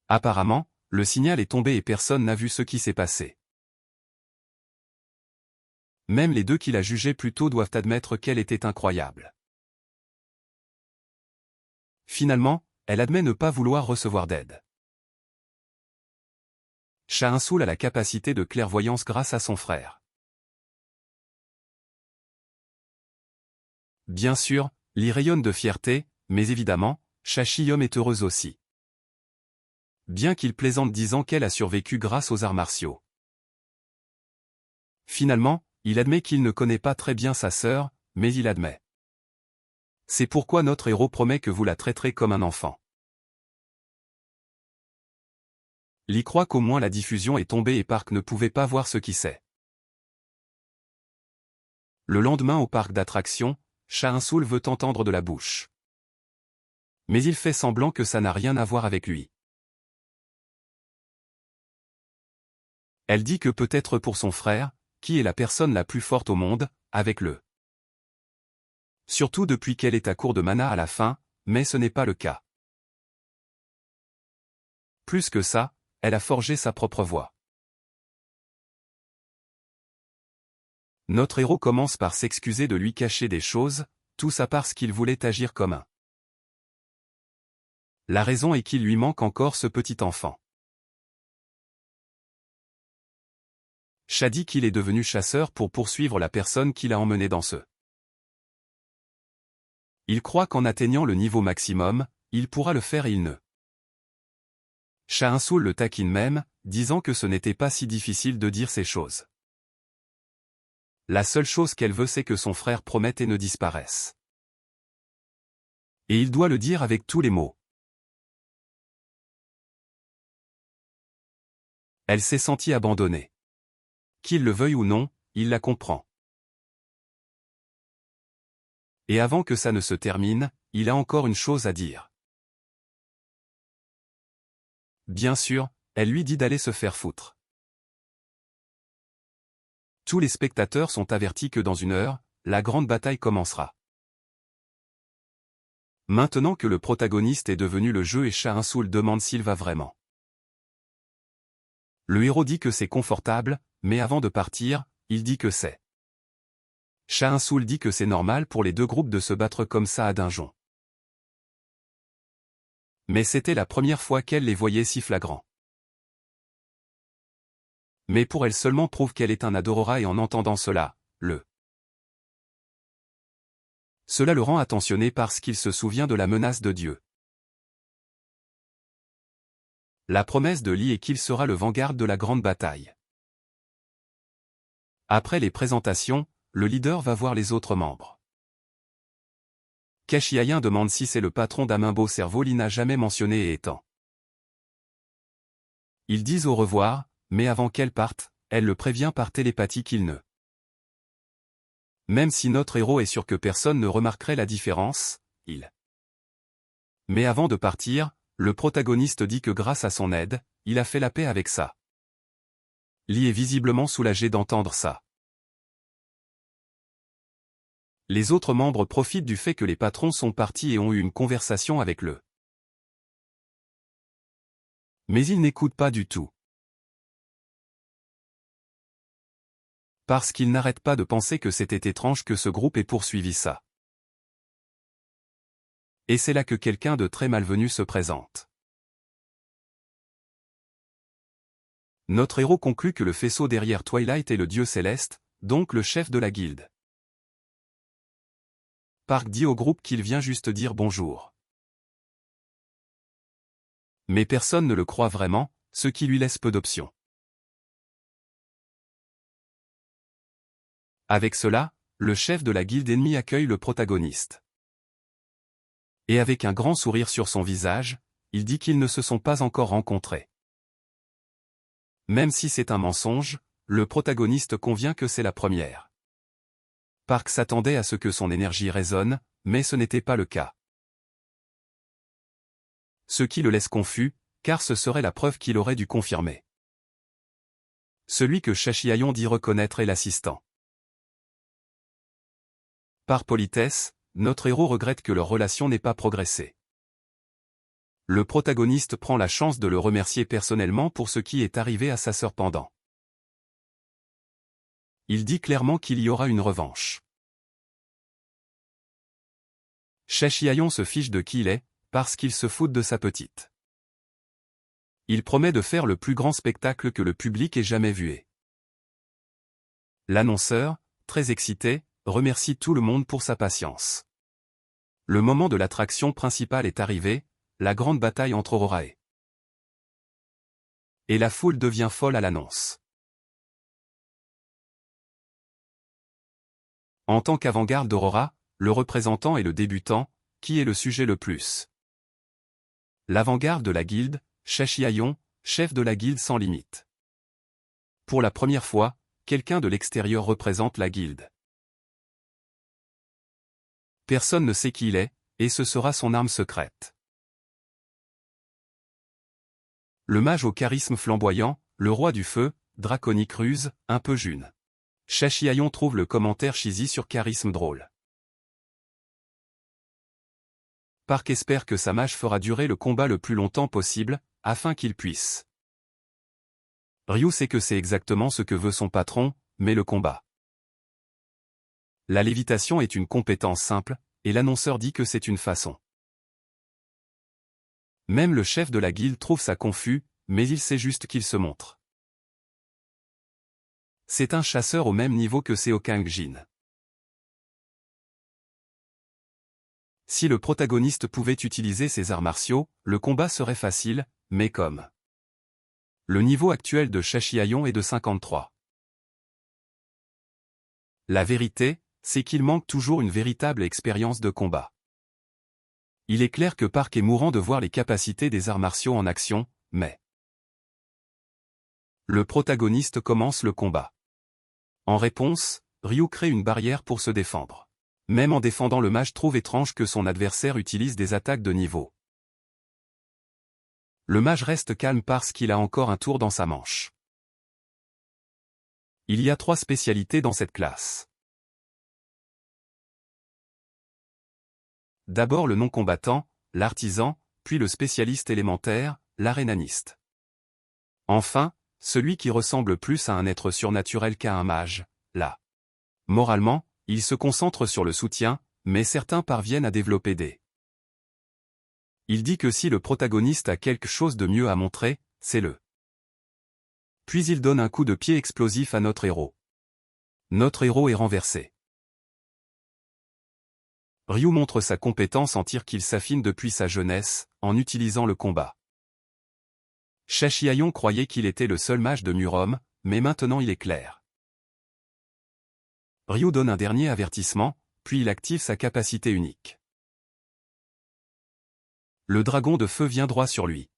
Apparemment, le signal est tombé et personne n'a vu ce qui s'est passé. Même les deux qui la jugeaient plus tôt doivent admettre qu'elle était incroyable. Finalement, elle admet ne pas vouloir recevoir d'aide. Shah Soul a la capacité de clairvoyance grâce à son frère. Bien sûr, Lee rayonne de fierté, mais évidemment, Shah Shiyom est heureuse aussi. Bien qu'il plaisante disant qu'elle a survécu grâce aux arts martiaux. Finalement, il admet qu'il ne connaît pas très bien sa sœur, mais il admet. C'est pourquoi notre héros promet que vous la traiterez comme un enfant. Lee croit qu'au moins la diffusion est tombée et Park ne pouvait pas voir ce qui c'est. Le lendemain au parc d'attractions, Shah Soul veut entendre de la bouche. Mais il fait semblant que ça n'a rien à voir avec lui. Elle dit que peut-être pour son frère, qui est la personne la plus forte au monde, avec le. Surtout depuis qu'elle est à court de mana à la fin, mais ce n'est pas le cas. Plus que ça, elle a forgé sa propre voix. Notre héros commence par s'excuser de lui cacher des choses, tout ça parce qu'il voulait agir comme un. La raison est qu'il lui manque encore ce petit enfant. Sha dit qu'il est devenu chasseur pour poursuivre la personne qui l'a emmené dans ce. Il croit qu'en atteignant le niveau maximum, il pourra le faire et il ne. Sha Insoul le taquine même, disant que ce n'était pas si difficile de dire ces choses. La seule chose qu'elle veut c'est que son frère promette et ne disparaisse. Et il doit le dire avec tous les mots. Elle s'est sentie abandonnée. Qu'il le veuille ou non, il la comprend. Et avant que ça ne se termine, il a encore une chose à dire. Bien sûr, elle lui dit d'aller se faire foutre. Tous les spectateurs sont avertis que dans 1 heure, la grande bataille commencera. Maintenant que le protagoniste est devenu le jeu et Sha Insoul demande s'il va vraiment. Le héros dit que c'est confortable, mais avant de partir, il dit que c'est. Sha Insoul dit que c'est normal pour les deux groupes de se battre comme ça à Dungeon. Mais c'était la première fois qu'elle les voyait si flagrants. Mais pour elle seulement prouve qu'elle est un Adorora et en entendant cela, Cela le rend attentionné parce qu'il se souvient de la menace de Dieu. La promesse de Lee est qu'il sera le vanguard de la grande bataille. Après les présentations, le leader va voir les autres membres. Kashiayin demande si c'est le patron d'Amimbo Cerveau. Lee n'a jamais mentionné et étant. Ils disent au revoir, mais avant qu'elle parte, elle le prévient par télépathie qu'il ne. Même si notre héros est sûr que personne ne remarquerait la différence, il. Mais avant de partir, le protagoniste dit que grâce à son aide, il a fait la paix avec ça. Lee est visiblement soulagé d'entendre ça. Les autres membres profitent du fait que les patrons sont partis et ont eu une conversation avec le. Mais ils n'écoutent pas du tout. Parce qu'ils n'arrêtent pas de penser que c'était étrange que ce groupe ait poursuivi ça. Et c'est là que quelqu'un de très malvenu se présente. Notre héros conclut que le faisceau derrière Twilight est le dieu céleste, donc le chef de la guilde. Park dit au groupe qu'il vient juste dire bonjour. Mais personne ne le croit vraiment, ce qui lui laisse peu d'options. Avec cela, le chef de la guilde ennemie accueille le protagoniste. Et avec un grand sourire sur son visage, il dit qu'ils ne se sont pas encore rencontrés. Même si c'est un mensonge, le protagoniste convient que c'est la première. Park s'attendait à ce que son énergie résonne, mais ce n'était pas le cas. Ce qui le laisse confus, car ce serait la preuve qu'il aurait dû confirmer. Celui que Kashiayin dit reconnaître est l'assistant. Par politesse, notre héros regrette que leur relation n'ait pas progressé. Le protagoniste prend la chance de le remercier personnellement pour ce qui est arrivé à sa sœur pendant. Il dit clairement qu'il y aura une revanche. Kashiayin se fiche de qui il est, parce qu'il se fout de sa petite. Il promet de faire le plus grand spectacle que le public ait jamais vu. L'annonceur, très excité, remercie tout le monde pour sa patience. Le moment de l'attraction principale est arrivé, la grande bataille entre Aurora et la foule devient folle à l'annonce. En tant qu'avant-garde d'Aurora, le représentant et le débutant, qui est le sujet le plus? L'avant-garde de la guilde, Kashiayin, chef de la guilde sans limite. Pour la première fois, quelqu'un de l'extérieur représente la guilde. Personne ne sait qui il est, et ce sera son arme secrète. Le mage au charisme flamboyant, le roi du feu, Draconic Ruse, un peu jeune. Kashiayin trouve le commentaire cheesy sur charisme drôle. Park espère que sa mage fera durer le combat le plus longtemps possible, afin qu'il puisse. Ryu sait que c'est exactement ce que veut son patron, mais le combat. La lévitation est une compétence simple, et l'annonceur dit que c'est une façon. Même le chef de la guilde trouve ça confus, mais il sait juste qu'il se montre. C'est un chasseur au même niveau que Seokang Jin. Si le protagoniste pouvait utiliser ses arts martiaux, le combat serait facile, mais comme le niveau actuel de Shachihayon est de 53. La vérité, c'est qu'il manque toujours une véritable expérience de combat. Il est clair que Park est mourant de voir les capacités des arts martiaux en action, mais le protagoniste commence le combat. En réponse, Ryu crée une barrière pour se défendre. Même en défendant, le mage trouve étrange que son adversaire utilise des attaques de niveau. Le mage reste calme parce qu'il a encore un tour dans sa manche. Il y a 3 spécialités dans cette classe. D'abord le non-combattant, l'artisan, puis le spécialiste élémentaire, l'arénaniste. Enfin, celui qui ressemble plus à un être surnaturel qu'à un mage, là. Moralement, il se concentre sur le soutien, mais certains parviennent à développer des. Il dit que si le protagoniste a quelque chose de mieux à montrer, c'est le. Puis il donne un coup de pied explosif à notre héros. Notre héros est renversé. Ryu montre sa compétence en tir qu'il s'affine depuis sa jeunesse, en utilisant le combat. Shachihayon croyait qu'il était le seul mage de Murom, mais maintenant il est clair. Ryu donne un dernier avertissement, puis il active sa capacité unique. Le dragon de feu vient droit sur lui.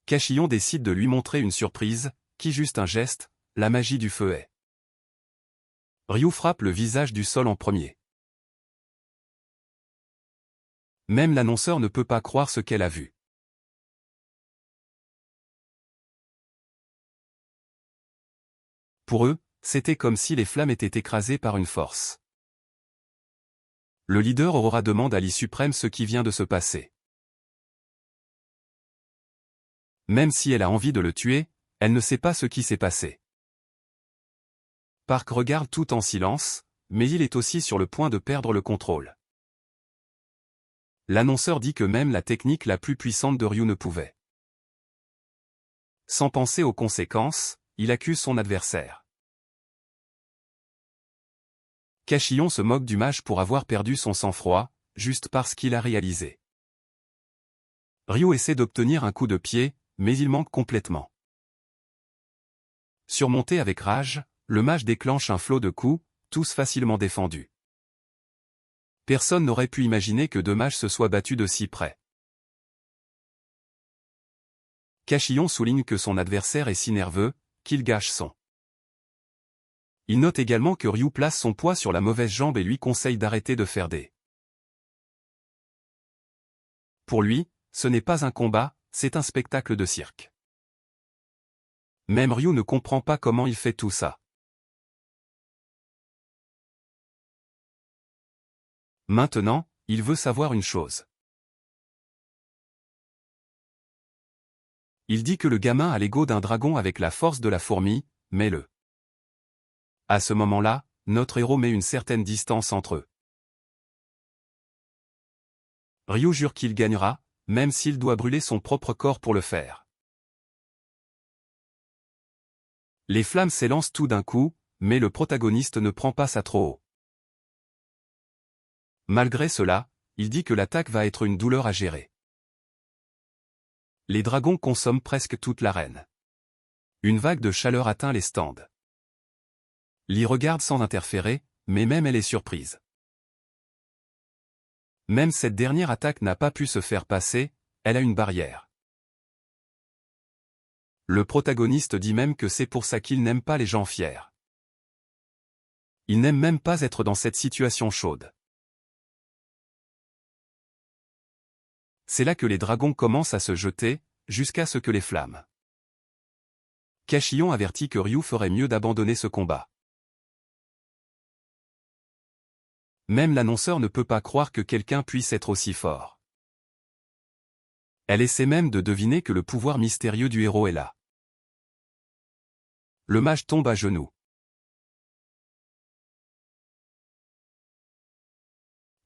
Kashillon décide de lui montrer une surprise, qui juste un geste, la magie du feu est. Ryu frappe le visage du sol en premier. Même l'annonceur ne peut pas croire ce qu'elle a vu. Pour eux, c'était comme si les flammes étaient écrasées par une force. Le leader Aurora demande à l'I suprême ce qui vient de se passer. Même si elle a envie de le tuer, elle ne sait pas ce qui s'est passé. Park regarde tout en silence, mais il est aussi sur le point de perdre le contrôle. L'annonceur dit que même la technique la plus puissante de Ryu ne pouvait. Sans penser aux conséquences, il accuse son adversaire. Kashillon se moque du mage pour avoir perdu son sang-froid, juste parce qu'il a réalisé. Ryu essaie d'obtenir un coup de pied, mais il manque complètement. Surmonté avec rage, le mage déclenche un flot de coups, tous facilement défendus. Personne n'aurait pu imaginer que 2 mages se soient battus de si près. Kashillon souligne que son adversaire est si nerveux, qu'il gâche son. Il note également que Ryu place son poids sur la mauvaise jambe et lui conseille d'arrêter de faire des. Pour lui, ce n'est pas un combat, c'est un spectacle de cirque. Même Ryu ne comprend pas comment il fait tout ça. Maintenant, il veut savoir une chose. Il dit que le gamin a l'ego d'un dragon avec la force de la fourmi, mais le. À ce moment-là, notre héros met une certaine distance entre eux. Ryu jure qu'il gagnera, même s'il doit brûler son propre corps pour le faire. Les flammes s'élancent tout d'un coup, mais le protagoniste ne prend pas ça trop haut. Malgré cela, il dit que l'attaque va être une douleur à gérer. Les dragons consomment presque toute l'arène. Une vague de chaleur atteint les stands. Lee regarde sans interférer, mais même elle est surprise. Même cette dernière attaque n'a pas pu se faire passer, elle a une barrière. Le protagoniste dit même que c'est pour ça qu'il n'aime pas les gens fiers. Il n'aime même pas être dans cette situation chaude. C'est là que les dragons commencent à se jeter, jusqu'à ce que les flammes. Kashillon avertit que Ryu ferait mieux d'abandonner ce combat. Même l'annonceur ne peut pas croire que quelqu'un puisse être aussi fort. Elle essaie même de deviner que le pouvoir mystérieux du héros est là. Le mage tombe à genoux.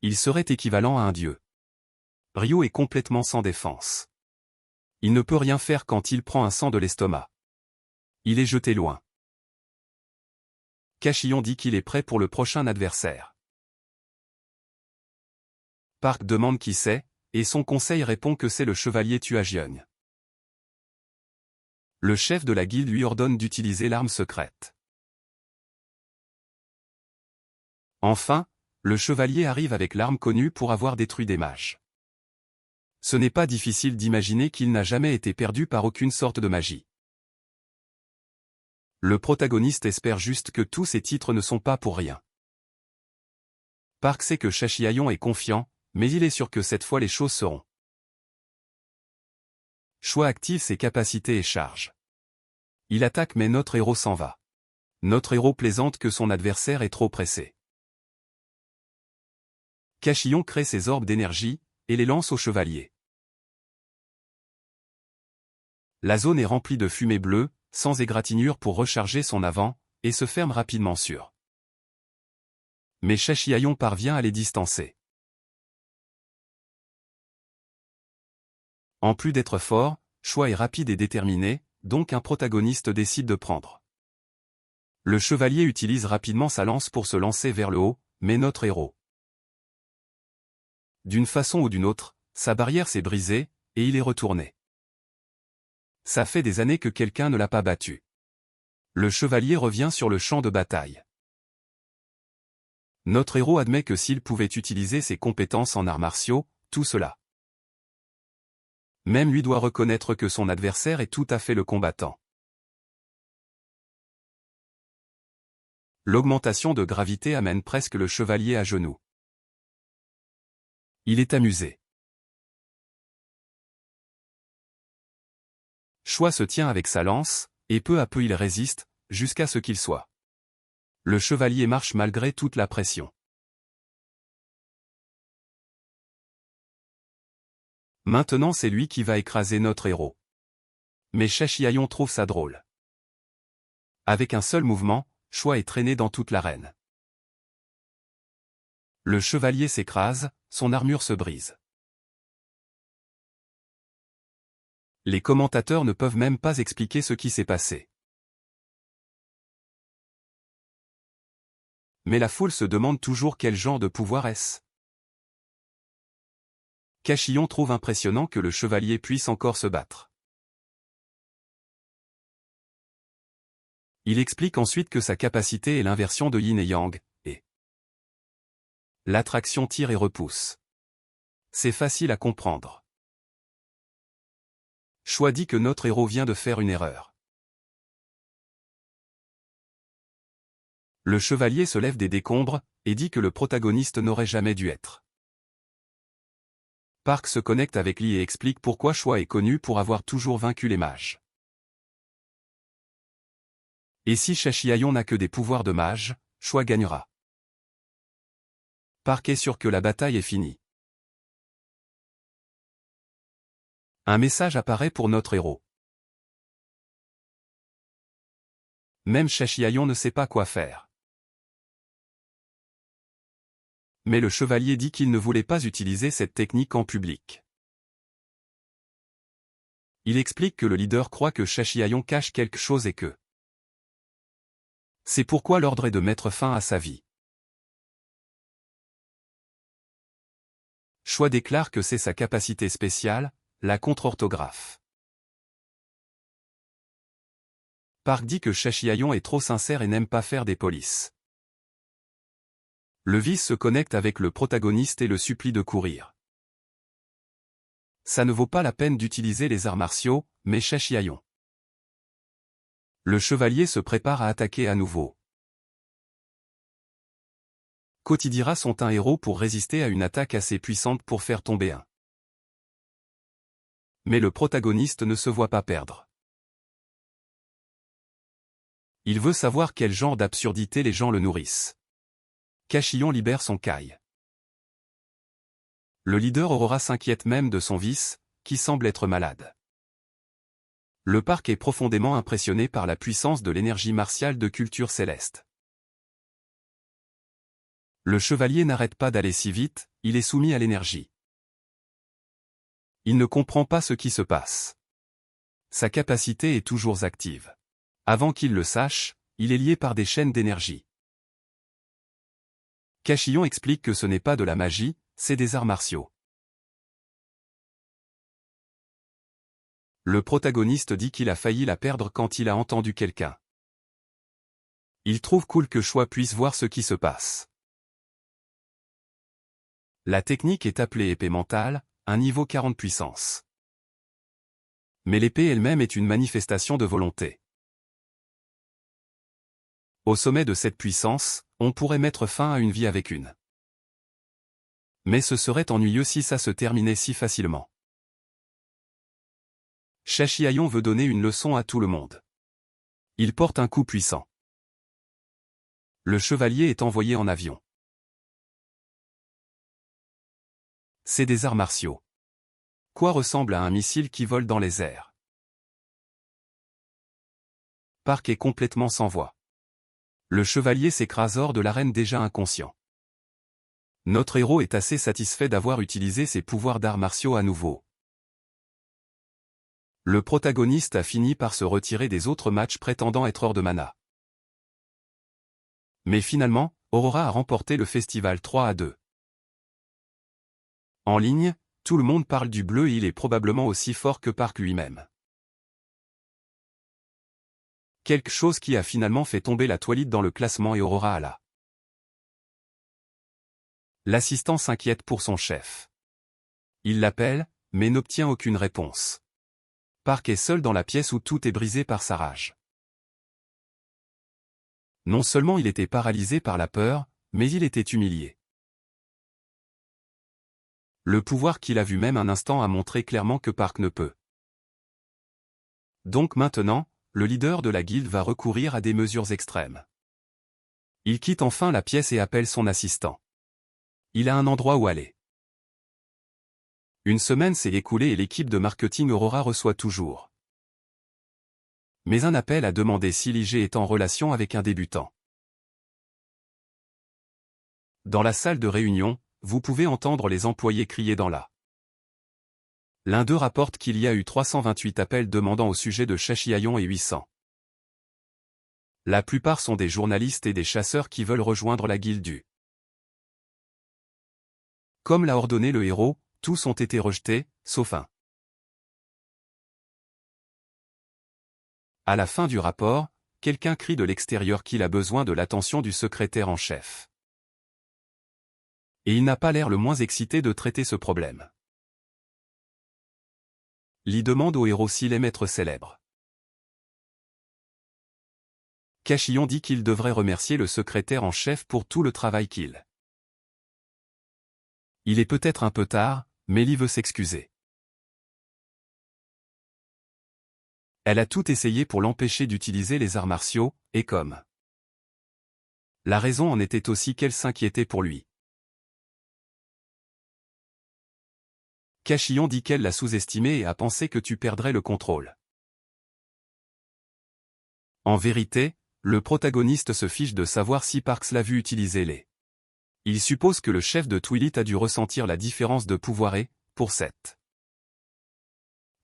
Il serait équivalent à un dieu. Ryo est complètement sans défense. Il ne peut rien faire quand il prend un sang de l'estomac. Il est jeté loin. Kashillon dit qu'il est prêt pour le prochain adversaire. Park demande qui c'est, et son conseil répond que c'est le chevalier Tuajion. Le chef de la guilde lui ordonne d'utiliser l'arme secrète. Enfin, le chevalier arrive avec l'arme connue pour avoir détruit des mages. Ce n'est pas difficile d'imaginer qu'il n'a jamais été perdu par aucune sorte de magie. Le protagoniste espère juste que tous ces titres ne sont pas pour rien. Park sait que Shashihayon est confiant, mais il est sûr que cette fois les choses seront. Choi active ses capacités et charge. Il attaque mais notre héros s'en va. Notre héros plaisante que son adversaire est trop pressé. Kashillon crée ses orbes d'énergie, et les lance au chevalier. La zone est remplie de fumée bleue, sans égratignure pour recharger son avant, et se ferme rapidement sur. Mais Shashihayon parvient à les distancer. En plus d'être fort, Choi est rapide et déterminé, donc un protagoniste décide de prendre. Le chevalier utilise rapidement sa lance pour se lancer vers le haut, mais notre héros. D'une façon ou d'une autre, sa barrière s'est brisée, et il est retourné. Ça fait des années que quelqu'un ne l'a pas battu. Le chevalier revient sur le champ de bataille. Notre héros admet que s'il pouvait utiliser ses compétences en arts martiaux, tout cela. Même lui doit reconnaître que son adversaire est tout à fait le combattant. L'augmentation de gravité amène presque le chevalier à genoux. Il est amusé. Choi se tient avec sa lance, et peu à peu il résiste, jusqu'à ce qu'il soit. Le chevalier marche malgré toute la pression. Maintenant c'est lui qui va écraser notre héros. Mais Shashihayon trouve ça drôle. Avec un seul mouvement, Choi est traîné dans toute l'arène. Le chevalier s'écrase, son armure se brise. Les commentateurs ne peuvent même pas expliquer ce qui s'est passé. Mais la foule se demande toujours quel genre de pouvoir est-ce. Kashillon trouve impressionnant que le chevalier puisse encore se battre. Il explique ensuite que sa capacité est l'inversion de yin et yang, et l'attraction tire et repousse. C'est facile à comprendre. Choi dit que notre héros vient de faire une erreur. Le chevalier se lève des décombres, et dit que le protagoniste n'aurait jamais dû être. Park se connecte avec Lee et explique pourquoi Choi est connu pour avoir toujours vaincu les mages. Et si Shashihayon n'a que des pouvoirs de mage, Choi gagnera. Park est sûr que la bataille est finie. Un message apparaît pour notre héros. Même Shashihayon ne sait pas quoi faire. Mais le chevalier dit qu'il ne voulait pas utiliser cette technique en public. Il explique que le leader croit que Shashihayon cache quelque chose et que c'est pourquoi l'ordre est de mettre fin à sa vie. Choi déclare que c'est sa capacité spéciale, la contre-orthographe. Park dit que Shashihayon est trop sincère et n'aime pas faire des polices. Le vice se connecte avec le protagoniste et le supplie de courir. Ça ne vaut pas la peine d'utiliser les arts martiaux, mais Shashihayon. Le chevalier se prépare à attaquer à nouveau. Kotidira sont un héros pour résister à une attaque assez puissante pour faire tomber un. Mais le protagoniste ne se voit pas perdre. Il veut savoir quel genre d'absurdité les gens le nourrissent. Kashillon libère son Kai. Le leader Aurora s'inquiète même de son vice, qui semble être malade. Le parc est profondément impressionné par la puissance de l'énergie martiale de culture céleste. Le chevalier n'arrête pas d'aller si vite, il est soumis à l'énergie. Il ne comprend pas ce qui se passe. Sa capacité est toujours active. Avant qu'il le sache, il est lié par des chaînes d'énergie. Cachillon explique que ce n'est pas de la magie, c'est des arts martiaux. Le protagoniste dit qu'il a failli la perdre quand il a entendu quelqu'un. Il trouve cool que Choi puisse voir ce qui se passe. La technique est appelée épée mentale, un niveau 40 puissance. Mais l'épée elle-même est une manifestation de volonté. Au sommet de cette puissance, on pourrait mettre fin à une vie avec une. Mais ce serait ennuyeux si ça se terminait si facilement. Chachiayon veut donner une leçon à tout le monde. Il porte un coup puissant. Le chevalier est envoyé en avion. C'est des arts martiaux. Quoi ressemble à un missile qui vole dans les airs? Park est complètement sans voix. Le chevalier s'écrase hors de l'arène déjà inconscient. Notre héros est assez satisfait d'avoir utilisé ses pouvoirs d'arts martiaux à nouveau. Le protagoniste a fini par se retirer des autres matchs prétendant être hors de mana. Mais finalement, Aurora a remporté le festival 3-2. En ligne, tout le monde parle du bleu et il est probablement aussi fort que Park lui-même. Quelque chose qui a finalement fait tomber la toilette dans le classement et Aurora à la. L'assistant s'inquiète pour son chef. Il l'appelle, mais n'obtient aucune réponse. Park est seul dans la pièce où tout est brisé par sa rage. Non seulement il était paralysé par la peur, mais il était humilié. Le pouvoir qu'il a vu même un instant a montré clairement que Park ne peut. Donc maintenant, le leader de la guilde va recourir à des mesures extrêmes. Il quitte enfin la pièce et appelle son assistant. Il a un endroit où aller. Une semaine s'est écoulée et l'équipe de marketing Aurora reçoit toujours. Mais un appel a demandé si l'IG est en relation avec un débutant. Dans la salle de réunion, vous pouvez entendre les employés crier dans la. L'un d'eux rapporte qu'il y a eu 328 appels demandant au sujet de Chachiayon et 800. La plupart sont des journalistes et des chasseurs qui veulent rejoindre la guilde du. Comme l'a ordonné le héros, tous ont été rejetés, sauf un. À la fin du rapport, quelqu'un crie de l'extérieur qu'il a besoin de l'attention du secrétaire en chef. Et il n'a pas l'air le moins excité de traiter ce problème. Lee demande au héros s'il aime être célèbre. Cachillon dit qu'il devrait remercier le secrétaire en chef pour tout le travail qu'il. Il est peut-être un peu tard, mais Lee veut s'excuser. Elle a tout essayé pour l'empêcher d'utiliser les arts martiaux, et comme. La raison en était aussi qu'elle s'inquiétait pour lui. Cachillon dit qu'elle l'a sous-estimé et a pensé que tu perdrais le contrôle. En vérité, le protagoniste se fiche de savoir si Parks l'a vu utiliser les. Il suppose que le chef de Twilight a dû ressentir la différence de pouvoir et, pour cette.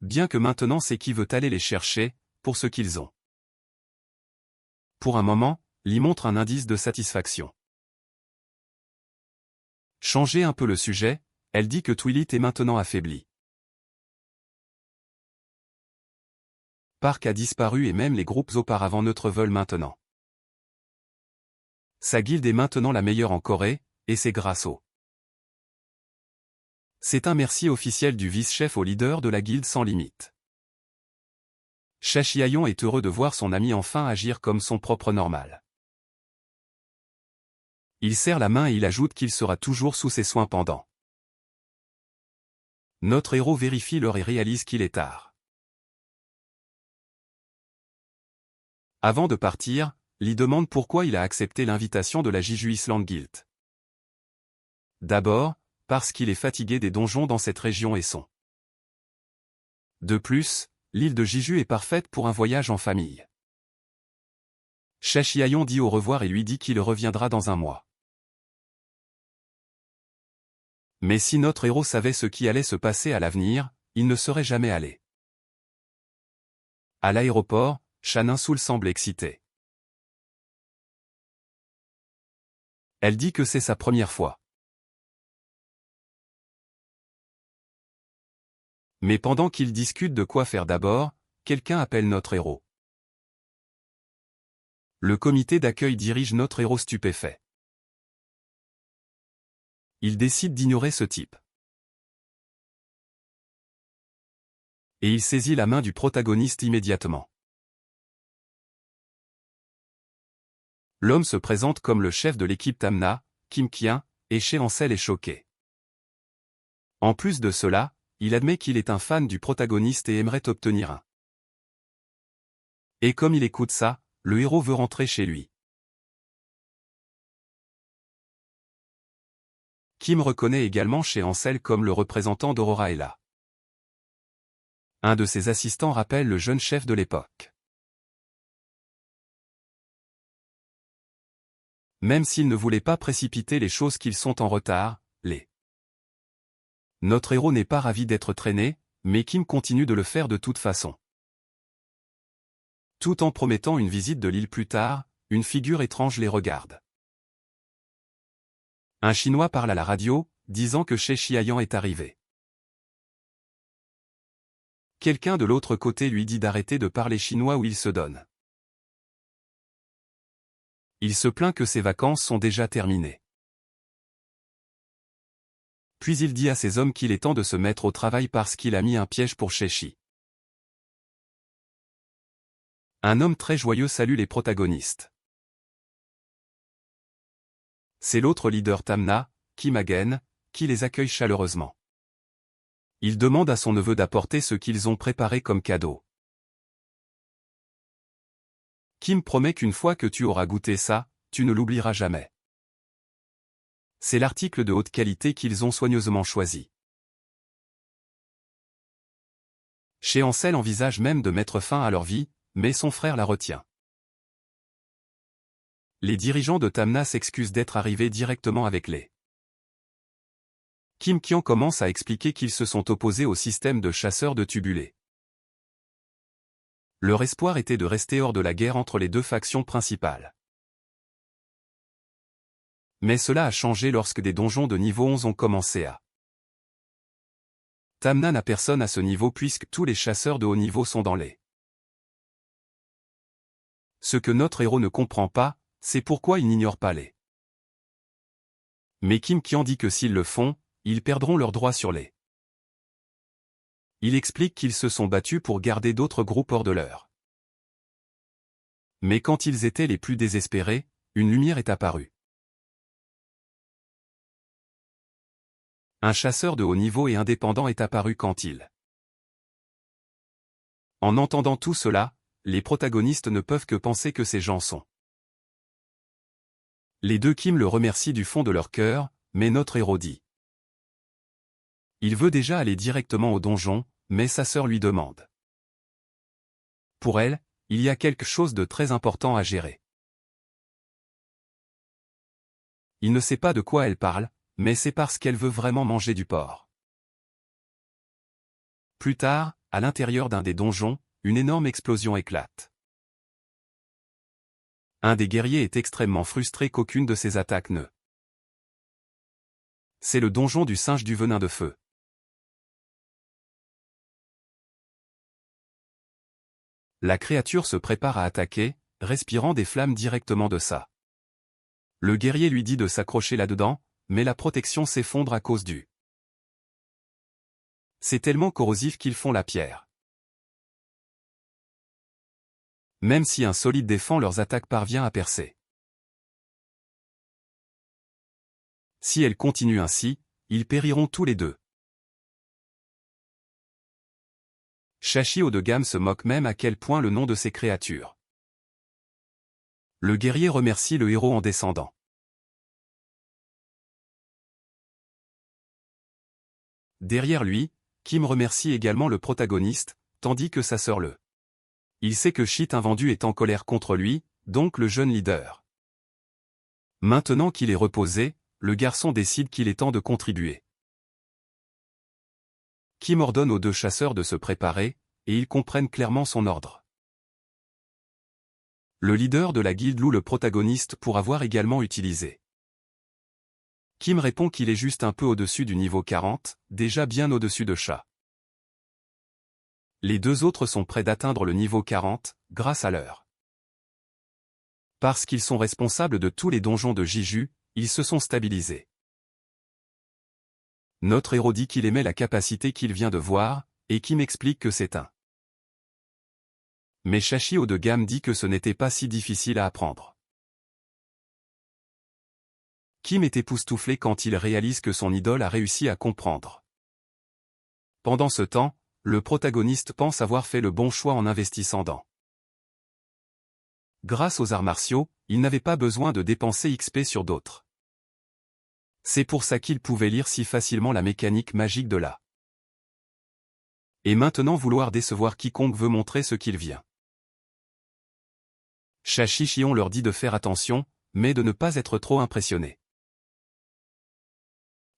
Bien que maintenant c'est qui veut aller les chercher, pour ce qu'ils ont. Pour un moment, Lee montre un indice de satisfaction. Changer un peu le sujet, elle dit que Twilight est maintenant affaibli. Park a disparu et même les groupes auparavant neutres veulent maintenant. Sa guilde est maintenant la meilleure en Corée, et c'est grâce au. C'est un merci officiel du vice-chef au leader de la guilde sans limite. Chachiayon est heureux de voir son ami enfin agir comme son propre normal. Il serre la main et il ajoute qu'il sera toujours sous ses soins pendant. Notre héros vérifie l'heure et réalise qu'il est tard. Avant de partir, Lee demande pourquoi il a accepté l'invitation de la Jeju Island Guild. D'abord, parce qu'il est fatigué des donjons dans cette région et son. De plus, l'île de Jeju est parfaite pour un voyage en famille. Chachiayon dit au revoir et lui dit qu'il reviendra dans un mois. Mais si notre héros savait ce qui allait se passer à l'avenir, il ne serait jamais allé. À l'aéroport, Shannon Soul semble excitée. Elle dit que c'est sa première fois. Mais pendant qu'ils discutent de quoi faire d'abord, quelqu'un appelle notre héros. Le comité d'accueil dirige notre héros stupéfait. Il décide d'ignorer ce type. Et il saisit la main du protagoniste immédiatement. L'homme se présente comme le chef de l'équipe Tamna, Kim Kian, et Che Ansel est choqué. En plus de cela, il admet qu'il est un fan du protagoniste et aimerait obtenir un. Et comme il écoute ça, le héros veut rentrer chez lui. Kim reconnaît également Che Ansel comme le représentant d'Aurora Ella. Un de ses assistants rappelle le jeune chef de l'époque. Même s'il ne voulait pas précipiter les choses qu'ils sont en retard, Notre héros n'est pas ravi d'être traîné, mais Kim continue de le faire de toute façon. Tout en promettant une visite de l'île plus tard, une figure étrange les regarde. Un Chinois parle à la radio, disant que Che Xiaoyan est arrivé. Quelqu'un de l'autre côté lui dit d'arrêter de parler chinois ou il se donne. Il se plaint que ses vacances sont déjà terminées. Puis il dit à ses hommes qu'il est temps de se mettre au travail parce qu'il a mis un piège pour Che Xi. Un homme très joyeux salue les protagonistes. C'est l'autre leader Tamna, Kim Hagen, qui les accueille chaleureusement. Il demande à son neveu d'apporter ce qu'ils ont préparé comme cadeau. Kim promet qu'une fois que tu auras goûté ça, tu ne l'oublieras jamais. C'est l'article de haute qualité qu'ils ont soigneusement choisi. Che Ansel envisage même de mettre fin à leur vie, mais son frère la retient. Les dirigeants de Tamna s'excusent d'être arrivés directement avec les. Kim Kian commence à expliquer qu'ils se sont opposés au système de chasseurs de tubulés. Leur espoir était de rester hors de la guerre entre les deux factions principales. Mais cela a changé lorsque des donjons de niveau 11 ont commencé à. Tamna n'a personne à ce niveau puisque tous les chasseurs de haut niveau sont dans les. Ce que notre héros ne comprend pas, c'est pourquoi il n'ignore pas les. Mais Kim Kian dit que s'ils le font, ils perdront leurs droits sur les. Il explique qu'ils se sont battus pour garder d'autres groupes hors de leur. Mais quand ils étaient les plus désespérés, une lumière est apparue. Un chasseur de haut niveau et indépendant est apparu quand il. En entendant tout cela, les protagonistes ne peuvent que penser que ces gens sont. Les deux Kim le remercient du fond de leur cœur, mais notre héros dit. Il veut déjà aller directement au donjon, mais sa sœur lui demande. Pour elle, il y a quelque chose de très important à gérer. Il ne sait pas de quoi elle parle, mais c'est parce qu'elle veut vraiment manger du porc. Plus tard, à l'intérieur d'un des donjons, une énorme explosion éclate. Un des guerriers est extrêmement frustré qu'aucune de ses attaques ne. C'est le donjon du singe du venin de feu. La créature se prépare à attaquer, respirant des flammes directement de ça. Le guerrier lui dit de s'accrocher là-dedans, mais la protection s'effondre à cause du. C'est tellement corrosif qu'ils font la pierre. Même si un solide défend leurs attaques parvient à percer. Si elles continuent ainsi, ils périront tous les deux. Shashi haut de gamme se moque même à quel point le nom de ces créatures. Le guerrier remercie le héros en descendant. Derrière lui, Kim remercie également le protagoniste, tandis que sa sœur le. Il sait que Shit Invendu est en colère contre lui, donc le jeune leader. Maintenant qu'il est reposé, le garçon décide qu'il est temps de contribuer. Kim ordonne aux deux chasseurs de se préparer, et ils comprennent clairement son ordre. Le leader de la guilde loue le protagoniste pour avoir également utilisé. Kim répond qu'il est juste un peu au-dessus du niveau 40, déjà bien au-dessus de Sha. Les deux autres sont prêts d'atteindre le niveau 40, grâce à leur. Parce qu'ils sont responsables de tous les donjons de Jiju, ils se sont stabilisés. Notre héros dit qu'il aimait la capacité qu'il vient de voir, et Kim explique que c'est un. Mais Shashi haut de gamme dit que ce n'était pas si difficile à apprendre. Kim est époustouflé quand il réalise que son idole a réussi à comprendre. Pendant ce temps, le protagoniste pense avoir fait le bon choix en investissant dans. Grâce aux arts martiaux, il n'avait pas besoin de dépenser XP sur d'autres. C'est pour ça qu'il pouvait lire si facilement la mécanique magique de la. Et maintenant vouloir décevoir quiconque veut montrer ce qu'il vient. Shashi Shion leur dit de faire attention, mais de ne pas être trop impressionné.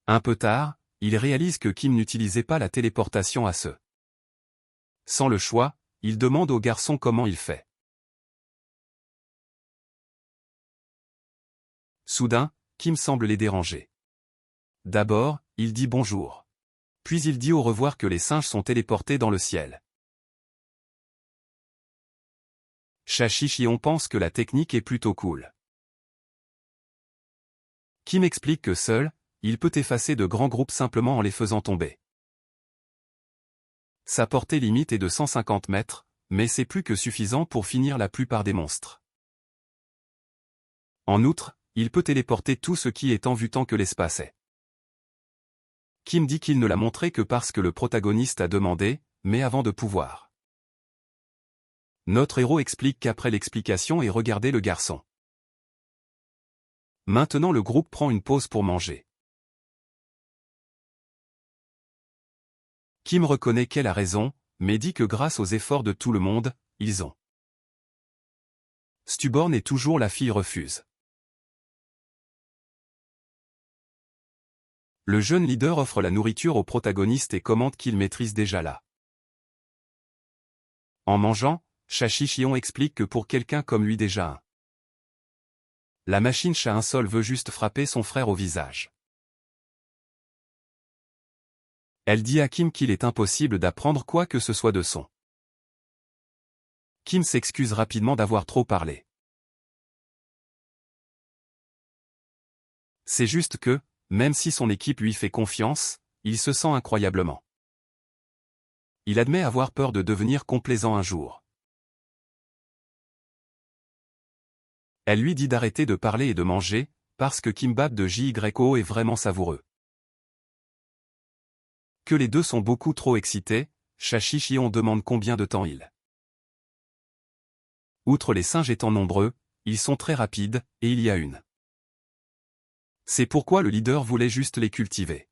Un peu tard, il réalise que Kim n'utilisait pas la téléportation à ce. Sans le choix, il demande au garçon comment il fait. Soudain, Kim semble les déranger. D'abord, il dit bonjour. Puis il dit au revoir que les singes sont téléportés dans le ciel. Shashi Shion pense que la technique est plutôt cool. Kim explique que seul, il peut effacer de grands groupes simplement en les faisant tomber. Sa portée limite est de 150 mètres, mais c'est plus que suffisant pour finir la plupart des monstres. En outre, il peut téléporter tout ce qui est en vue tant que l'espace est. Kim dit qu'il ne l'a montré que parce que le protagoniste a demandé, mais avant de pouvoir. Notre héros explique qu'après l'explication et regarder le garçon. Maintenant le groupe prend une pause pour manger. Kim reconnaît qu'elle a raison, mais dit que grâce aux efforts de tout le monde, ils ont. Stuborn et toujours la fille refuse. Le jeune leader offre la nourriture au protagoniste et commente qu'il maîtrise déjà là. En mangeant, Shashi Shion explique que pour quelqu'un comme lui déjà un. La machine Sha un seul veut juste frapper son frère au visage. Elle dit à Kim qu'il est impossible d'apprendre quoi que ce soit de son. Kim s'excuse rapidement d'avoir trop parlé. C'est juste que, même si son équipe lui fait confiance, il se sent incroyablement. Il admet avoir peur de devenir complaisant un jour. Elle lui dit d'arrêter de parler et de manger, parce que Kimbap de JYO est vraiment savoureux. Que les deux sont beaucoup trop excités, Shashi Shion demande combien de temps il. Outre les singes étant nombreux, ils sont très rapides, et il y a une. C'est pourquoi le leader voulait juste les cultiver.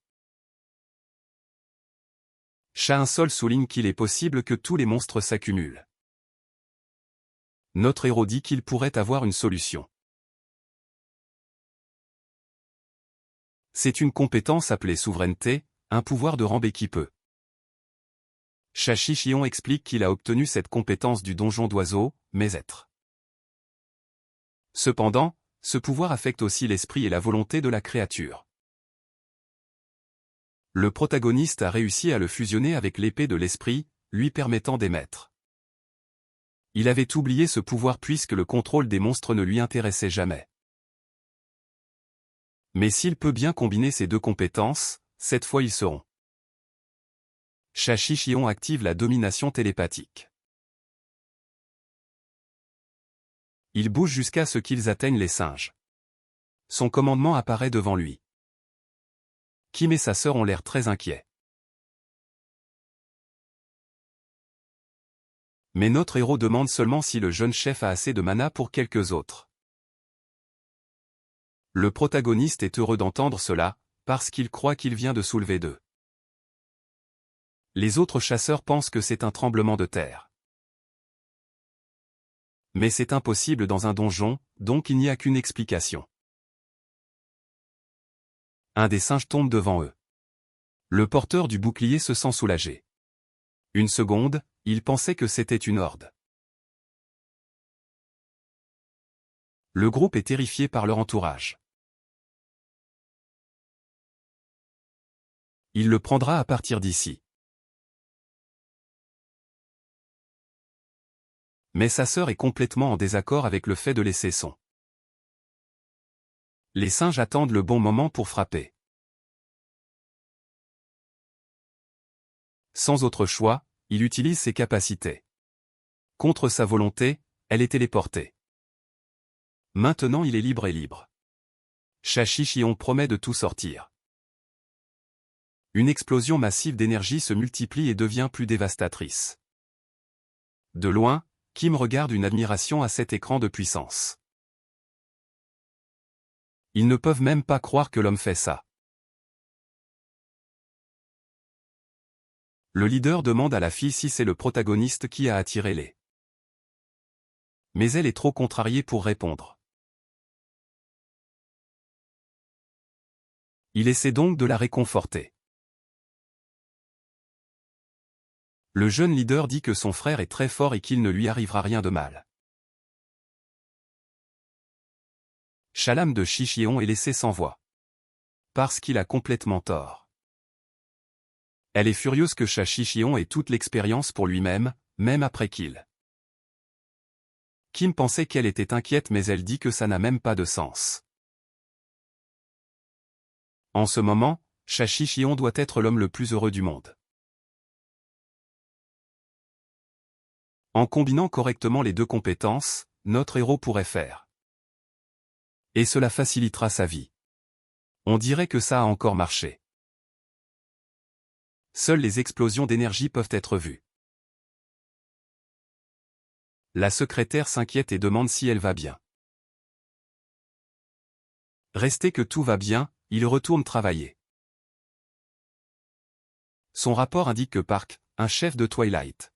Sha un seul souligne qu'il est possible que tous les monstres s'accumulent. Notre héros dit qu'il pourrait avoir une solution. C'est une compétence appelée souveraineté, un pouvoir de Rambe qui peut. Shashi Shion explique qu'il a obtenu cette compétence du donjon d'oiseau, mais être. Cependant, ce pouvoir affecte aussi l'esprit et la volonté de la créature. Le protagoniste a réussi à le fusionner avec l'épée de l'esprit, lui permettant d'émettre. Il avait oublié ce pouvoir puisque le contrôle des monstres ne lui intéressait jamais. Mais s'il peut bien combiner ces deux compétences, cette fois ils seront. Shashi Shion active la domination télépathique. Il bouge jusqu'à ce qu'ils atteignent les singes. Son commandement apparaît devant lui. Kim et sa sœur ont l'air très inquiets. Mais notre héros demande seulement si le jeune chef a assez de mana pour quelques autres. Le protagoniste est heureux d'entendre cela, parce qu'il croit qu'il vient de soulever deux. Les autres chasseurs pensent que c'est un tremblement de terre. Mais c'est impossible dans un donjon, donc il n'y a qu'une explication. Un des singes tombe devant eux. Le porteur du bouclier se sent soulagé. Une seconde, il pensait que c'était une horde. Le groupe est terrifié par leur entourage. Il le prendra à partir d'ici. Mais sa sœur est complètement en désaccord avec le fait de laisser son. Les singes attendent le bon moment pour frapper. Sans autre choix, il utilise ses capacités. Contre sa volonté, elle est téléportée. Maintenant il est libre et libre. Chachichion promet de tout sortir. Une explosion massive d'énergie se multiplie et devient plus dévastatrice. De loin, Kim regarde une admiration à cet écran de puissance. Ils ne peuvent même pas croire que l'homme fait ça. Le leader demande à la fille si c'est le protagoniste qui a attiré les. Mais elle est trop contrariée pour répondre. Il essaie donc de la réconforter. Le jeune leader dit que son frère est très fort et qu'il ne lui arrivera rien de mal. Shalam de Chichion est laissé sans voix. Parce qu'il a complètement tort. Elle est furieuse que Chachichion ait toute l'expérience pour lui-même, même après qu'il. Kim pensait qu'elle était inquiète mais elle dit que ça n'a même pas de sens. En ce moment, Chachichion doit être l'homme le plus heureux du monde. En combinant correctement les deux compétences, notre héros pourrait faire. Et cela facilitera sa vie. On dirait que ça a encore marché. Seules les explosions d'énergie peuvent être vues. La secrétaire s'inquiète et demande si elle va bien. Resté que tout va bien, il retourne travailler. Son rapport indique que Park, un chef de Twilight,